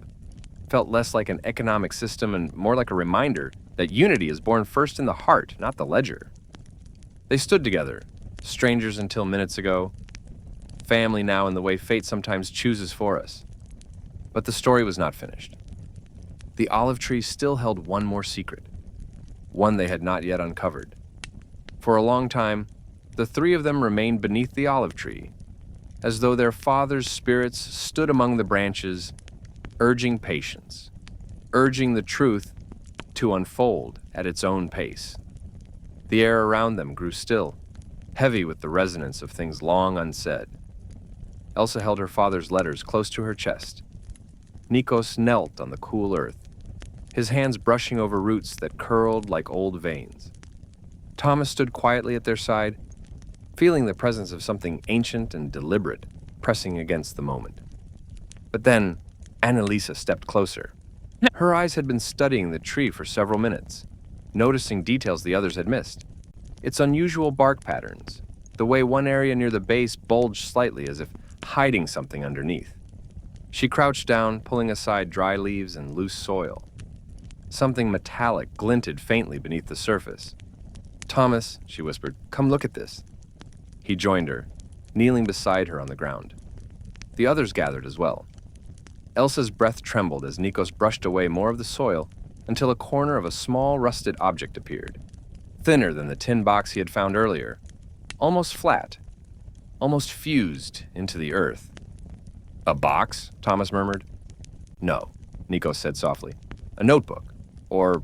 felt less like an economic system and more like a reminder that unity is born first in the heart, not the ledger. They stood together, strangers until minutes ago, family now in the way fate sometimes chooses for us. But the story was not finished. The olive tree still held one more secret, one they had not yet uncovered. For a long time, the three of them remained beneath the olive tree, as though their father's spirits stood among the branches, urging patience, urging the truth to unfold at its own pace. The air around them grew still, heavy with the resonance of things long unsaid. Elsa held her father's letters close to her chest. Nikos knelt on the cool earth, his hands brushing over roots that curled like old veins. Thomas stood quietly at their side, feeling the presence of something ancient and deliberate pressing against the moment. But then, Annalisa stepped closer. Her eyes had been studying the tree for several minutes, noticing details the others had missed. Its unusual bark patterns, the way one area near the base bulged slightly as if hiding something underneath. She crouched down, pulling aside dry leaves and loose soil. Something metallic glinted faintly beneath the surface. "Thomas," she whispered, "come look at this." He joined her, kneeling beside her on the ground. The others gathered as well. Elsa's breath trembled as Nikos brushed away more of the soil until a corner of a small rusted object appeared, thinner than the tin box he had found earlier, almost flat, almost fused into the earth. "A box?" Thomas murmured. "No," Nikos said softly. "A notebook, or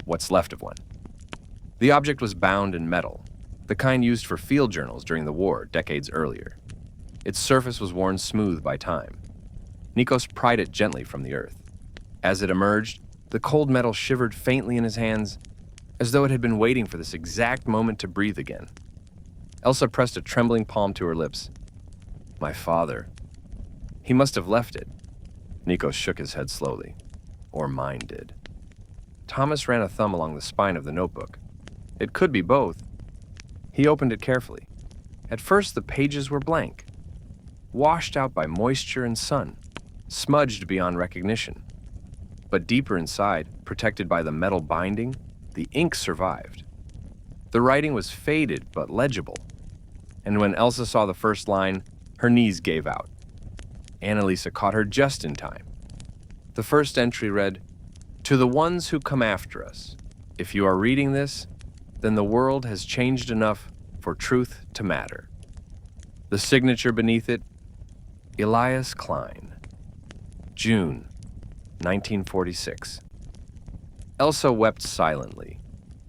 what's left of one." The object was bound in metal, the kind used for field journals during the war decades earlier. Its surface was worn smooth by time. Nikos pried it gently from the earth. As it emerged, the cold metal shivered faintly in his hands, as though it had been waiting for this exact moment to breathe again. Elsa pressed a trembling palm to her lips. "My father. He must have left it." Nikos shook his head slowly. "Or mine did." Thomas ran a thumb along the spine of the notebook. It could be both. He opened it carefully. At first, the pages were blank, washed out by moisture and sun, smudged beyond recognition. But deeper inside, protected by the metal binding, the ink survived. The writing was faded but legible, and when Elsa saw the first line, her knees gave out. Annalisa caught her just in time. The first entry read, "To the ones who come after us, if you are reading this, then the world has changed enough for truth to matter." The signature beneath it, Elias Klein, June 1946. Elsa wept silently,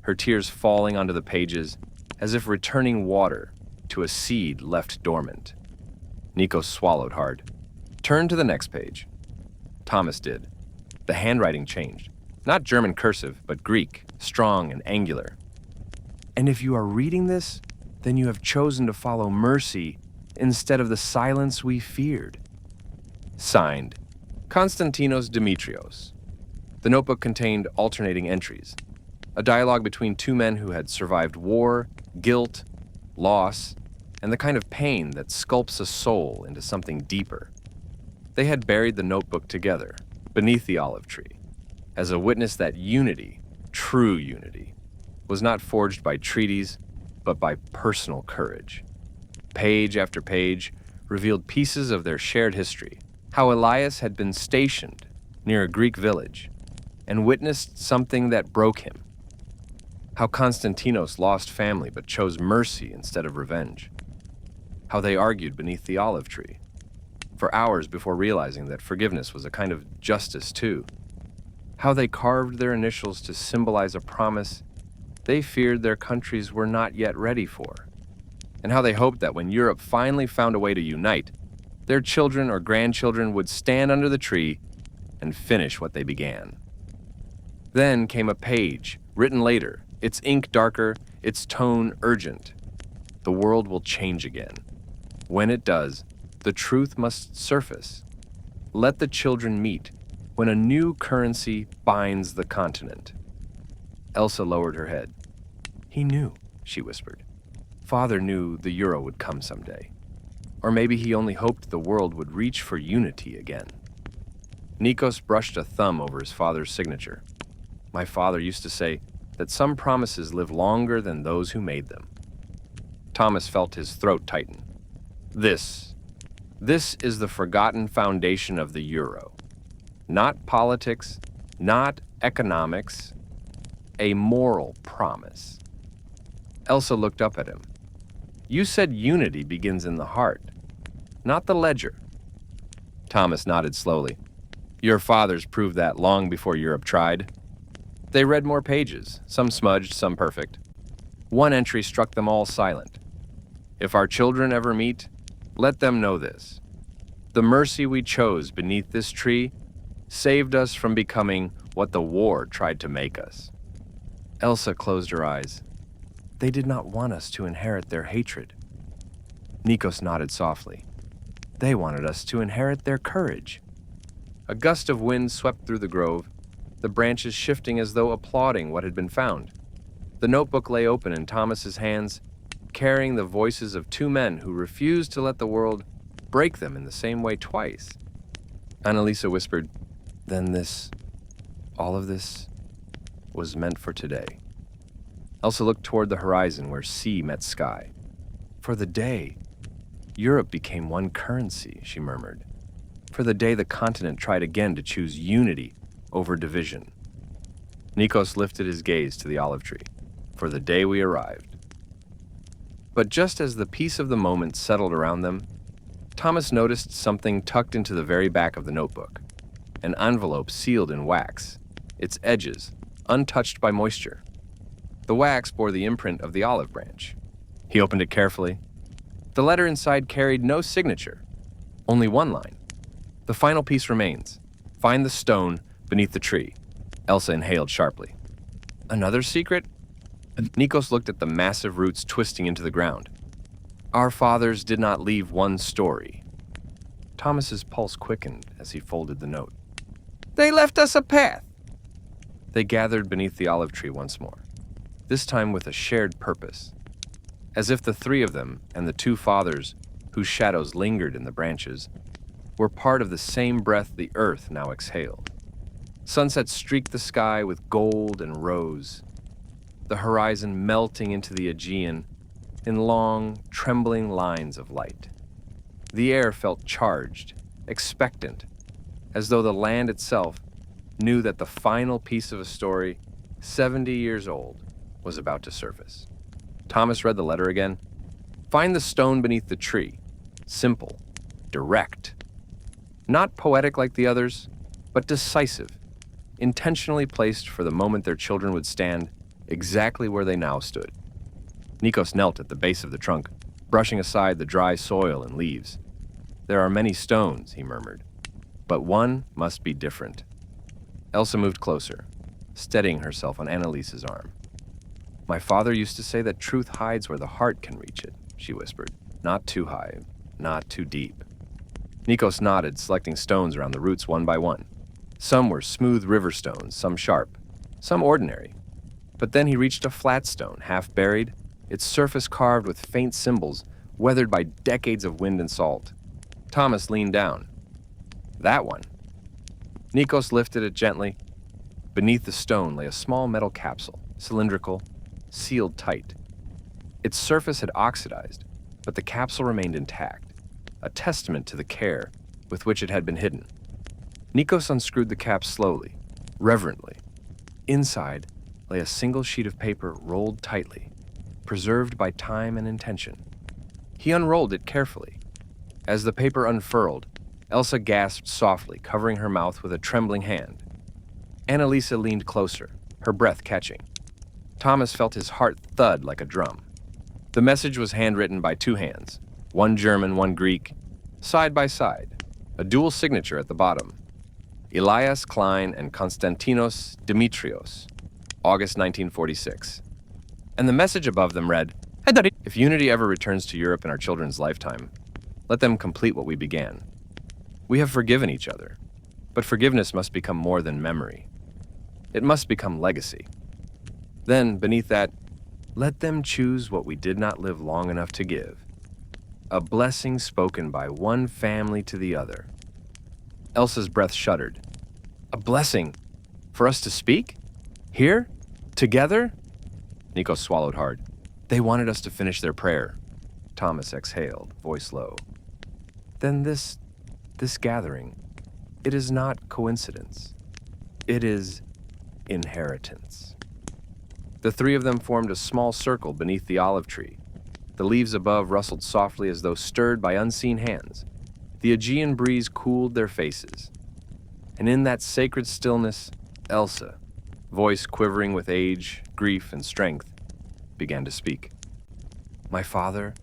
her tears falling onto the pages as if returning water to a seed left dormant. Nikos swallowed hard. "Turn to the next page." Thomas did. The handwriting changed. Not German cursive, but Greek, strong and angular. "And if you are reading this, then you have chosen to follow mercy instead of the silence we feared." Signed, Konstantinos Dimitrios. The notebook contained alternating entries, a dialogue between two men who had survived war, guilt, loss, and the kind of pain that sculpts a soul into something deeper. They had buried the notebook together, beneath the olive tree, as a witness that unity, true unity, was not forged by treaties, but by personal courage. Page after page revealed pieces of their shared history, how Elias had been stationed near a Greek village and witnessed something that broke him, how Konstantinos lost family but chose mercy instead of revenge, how they argued beneath the olive tree for hours before realizing that forgiveness was a kind of justice too, how they carved their initials to symbolize a promise they feared their countries were not yet ready for, and how they hoped that when Europe finally found a way to unite, their children or grandchildren would stand under the tree and finish what they began. Then came a page, written later, its ink darker, its tone urgent. The world will change again. When it does, the truth must surface. Let the children meet when a new currency binds the continent. Elsa lowered her head. "He knew," she whispered. "Father knew the euro would come someday. Or maybe he only hoped the world would reach for unity again." Nikos brushed a thumb over his father's signature. "My father used to say that some promises live longer than those who made them." Thomas felt his throat tighten. This is the forgotten foundation of the euro. Not politics, not economics, a moral promise. Elsa looked up at him. "You said unity begins in the heart, not the ledger." Thomas nodded slowly. "Your fathers proved that long before Europe tried." They read more pages, some smudged, some perfect. One entry struck them all silent. "If our children ever meet, let them know this. The mercy we chose beneath this tree saved us from becoming what the war tried to make us." Elsa closed her eyes. "They did not want us to inherit their hatred." Nikos nodded softly. "They wanted us to inherit their courage." A gust of wind swept through the grove, the branches shifting as though applauding what had been found. The notebook lay open in Thomas's hands, carrying the voices of two men who refused to let the world break them in the same way twice. Annalisa whispered, "Then all of this, was meant for today." Elsa looked toward the horizon where sea met sky. "For the day, Europe became one currency," she murmured. for the day the continent tried again to choose unity over division. Nikos lifted his gaze to the olive tree, for the day we arrived. But just as the peace of the moment settled around them, Thomas noticed something tucked into the very back of the notebook, an envelope sealed in wax, its edges untouched by moisture. The wax bore the imprint of the olive branch. He opened it carefully. The letter inside carried no signature, only one line. The final piece remains. Find the stone beneath the tree. Elsa inhaled sharply. Another secret? Nikos looked at the massive roots twisting into the ground. Our fathers did not leave one story. Thomas's pulse quickened as he folded the note. They left us a path. They gathered beneath the olive tree once more, this time with a shared purpose, as if the three of them and the two fathers, whose shadows lingered in the branches, were part of the same breath the earth now exhaled. Sunset streaked the sky with gold and rose, the horizon melting into the Aegean in long, trembling lines of light. The air felt charged, expectant, as though the land itself knew that the final piece of a story, 70 years old, was about to surface. Thomas read the letter again. Find the stone beneath the tree. Simple, direct. Not poetic like the others, but decisive, intentionally placed for the moment their children would stand exactly where they now stood. Nikos knelt at the base of the trunk, brushing aside the dry soil and leaves. There are many stones, he murmured, but one must be different. Elsa moved closer, steadying herself on Annalise's arm. My father used to say that truth hides where the heart can reach it, she whispered. Not too high, not too deep. Nikos nodded, selecting stones around the roots one by one. Some were smooth river stones, some sharp, some ordinary. But then he reached a flat stone, half buried, its surface carved with faint symbols, weathered by decades of wind and salt. Thomas leaned down. That one. Nikos lifted it gently. Beneath the stone lay a small metal capsule, cylindrical, sealed tight. Its surface had oxidized, but the capsule remained intact, a testament to the care with which it had been hidden. Nikos unscrewed the cap slowly, reverently. Inside lay a single sheet of paper rolled tightly, preserved by time and intention. He unrolled it carefully. As the paper unfurled, Elsa gasped softly, covering her mouth with a trembling hand. Annalisa leaned closer, her breath catching. Thomas felt his heart thud like a drum. The message was handwritten by two hands, one German, one Greek, side by side, a dual signature at the bottom. Elias Klein and Konstantinos Dimitrios, August 1946. And the message above them read, If unity ever returns to Europe in our children's lifetime, let them complete what we began. We have forgiven each other, but forgiveness must become more than memory. It must become legacy. Then, beneath that, let them choose what we did not live long enough to give. A blessing spoken by one family to the other. Elsa's breath shuddered. A blessing? For us to speak? Here? Together? Nikos swallowed hard. They wanted us to finish their prayer. Thomas exhaled, voice low. Then this gathering, it is not coincidence. It is inheritance. The three of them formed a small circle beneath the olive tree. The leaves above rustled softly as though stirred by unseen hands. The Aegean breeze cooled their faces. And in that sacred stillness, Elsa, voice quivering with age, grief, and strength, began to speak. My father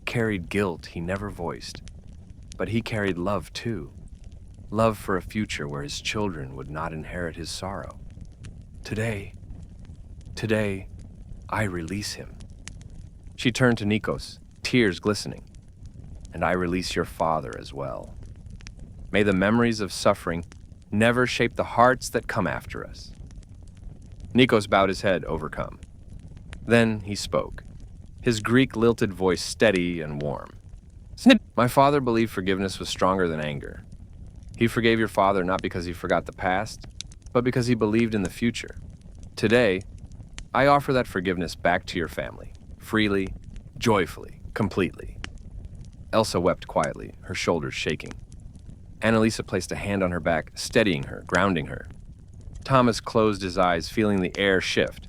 carried guilt he never voiced, but he carried love too. Love for a future where his children would not inherit his sorrow. Today, I release him. She turned to Nikos, tears glistening. And I release your father as well. May the memories of suffering never shape the hearts that come after us. Nikos bowed his head, overcome. Then he spoke, his Greek lilted voice steady and warm. My father believed forgiveness was stronger than anger. He forgave your father not because he forgot the past, but because he believed in the future. Today, I offer that forgiveness back to your family, freely, joyfully, completely. Elsa wept quietly, her shoulders shaking. Annalisa placed a hand on her back, steadying her, grounding her. Thomas closed his eyes, feeling the air shift,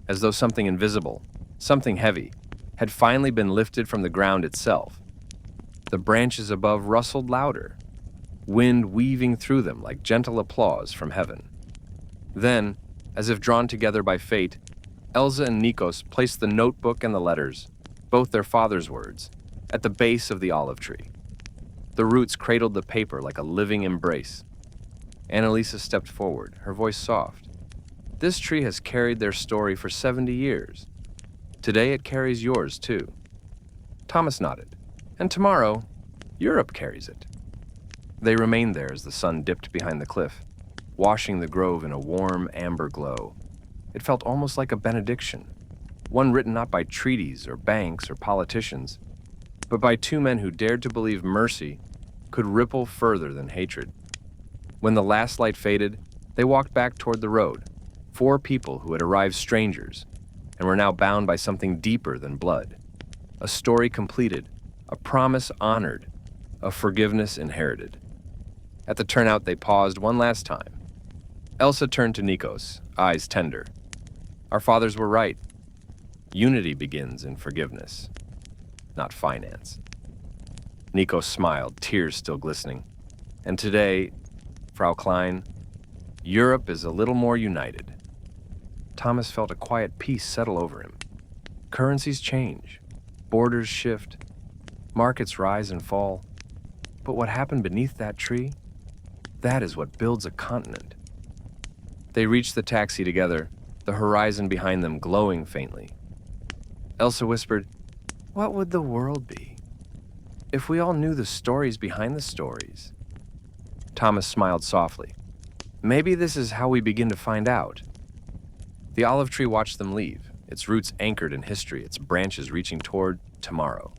as though something invisible, something heavy, had finally been lifted from the ground itself. The branches above rustled louder, wind weaving through them like gentle applause from heaven. Then, as if drawn together by fate, Elsa and Nikos placed the notebook and the letters, both their father's words, at the base of the olive tree. The roots cradled the paper like a living embrace. Annalisa stepped forward, her voice soft. This tree has carried their story for 70 years. Today it carries yours, too. Thomas nodded. And tomorrow, Europe carries it. They remained there as the sun dipped behind the cliff, washing the grove in a warm, amber glow. It felt almost like a benediction, one written not by treaties or banks or politicians, but by two men who dared to believe mercy could ripple further than hatred. When the last light faded, they walked back toward the road, 4 people who had arrived strangers and were now bound by something deeper than blood. A story completed, a promise honored, a forgiveness inherited. At the turnout, they paused one last time. Elsa turned to Nikos, eyes tender. Our fathers were right. Unity begins in forgiveness, not finance. Nikos smiled, tears still glistening. And today, Frau Klein, Europe is a little more united. Thomas felt a quiet peace settle over him. Currencies change, borders shift, markets rise and fall. But what happened beneath that tree? That is what builds a continent. They reached the taxi together, the horizon behind them glowing faintly. Elsa whispered, "What would the world be if we all knew the stories behind the stories?" Thomas smiled softly. "Maybe this is how we begin to find out." The olive tree watched them leave, its roots anchored in history, its branches reaching toward tomorrow.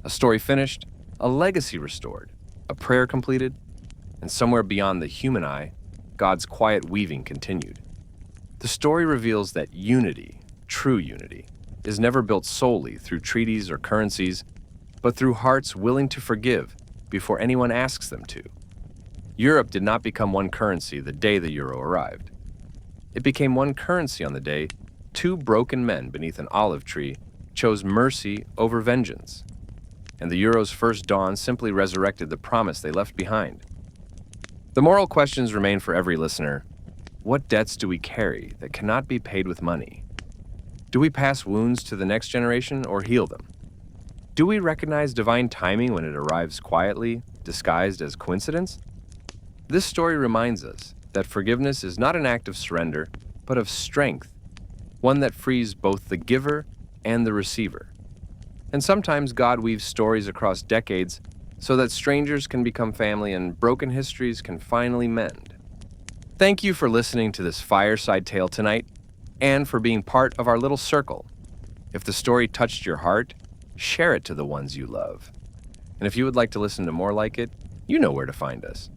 A story finished, a legacy restored, a prayer completed, and somewhere beyond the human eye, God's quiet weaving continued. The story reveals that unity, true unity, is never built solely through treaties or currencies, but through hearts willing to forgive before anyone asks them to. Europe did not become one currency the day the euro arrived. It became one currency on the day 2 broken men beneath an olive tree chose mercy over vengeance. And the euro's first dawn simply resurrected the promise they left behind. The moral questions remain for every listener. What debts do we carry that cannot be paid with money? Do we pass wounds to the next generation or heal them? Do we recognize divine timing when it arrives quietly, disguised as coincidence? This story reminds us that forgiveness is not an act of surrender, but of strength, one that frees both the giver and the receiver. And sometimes God weaves stories across decades so that strangers can become family and broken histories can finally mend. Thank you for listening to this Fireside tale tonight and for being part of our little circle. If the story touched your heart, share it to the ones you love. And if you would like to listen to more like it, you know where to find us.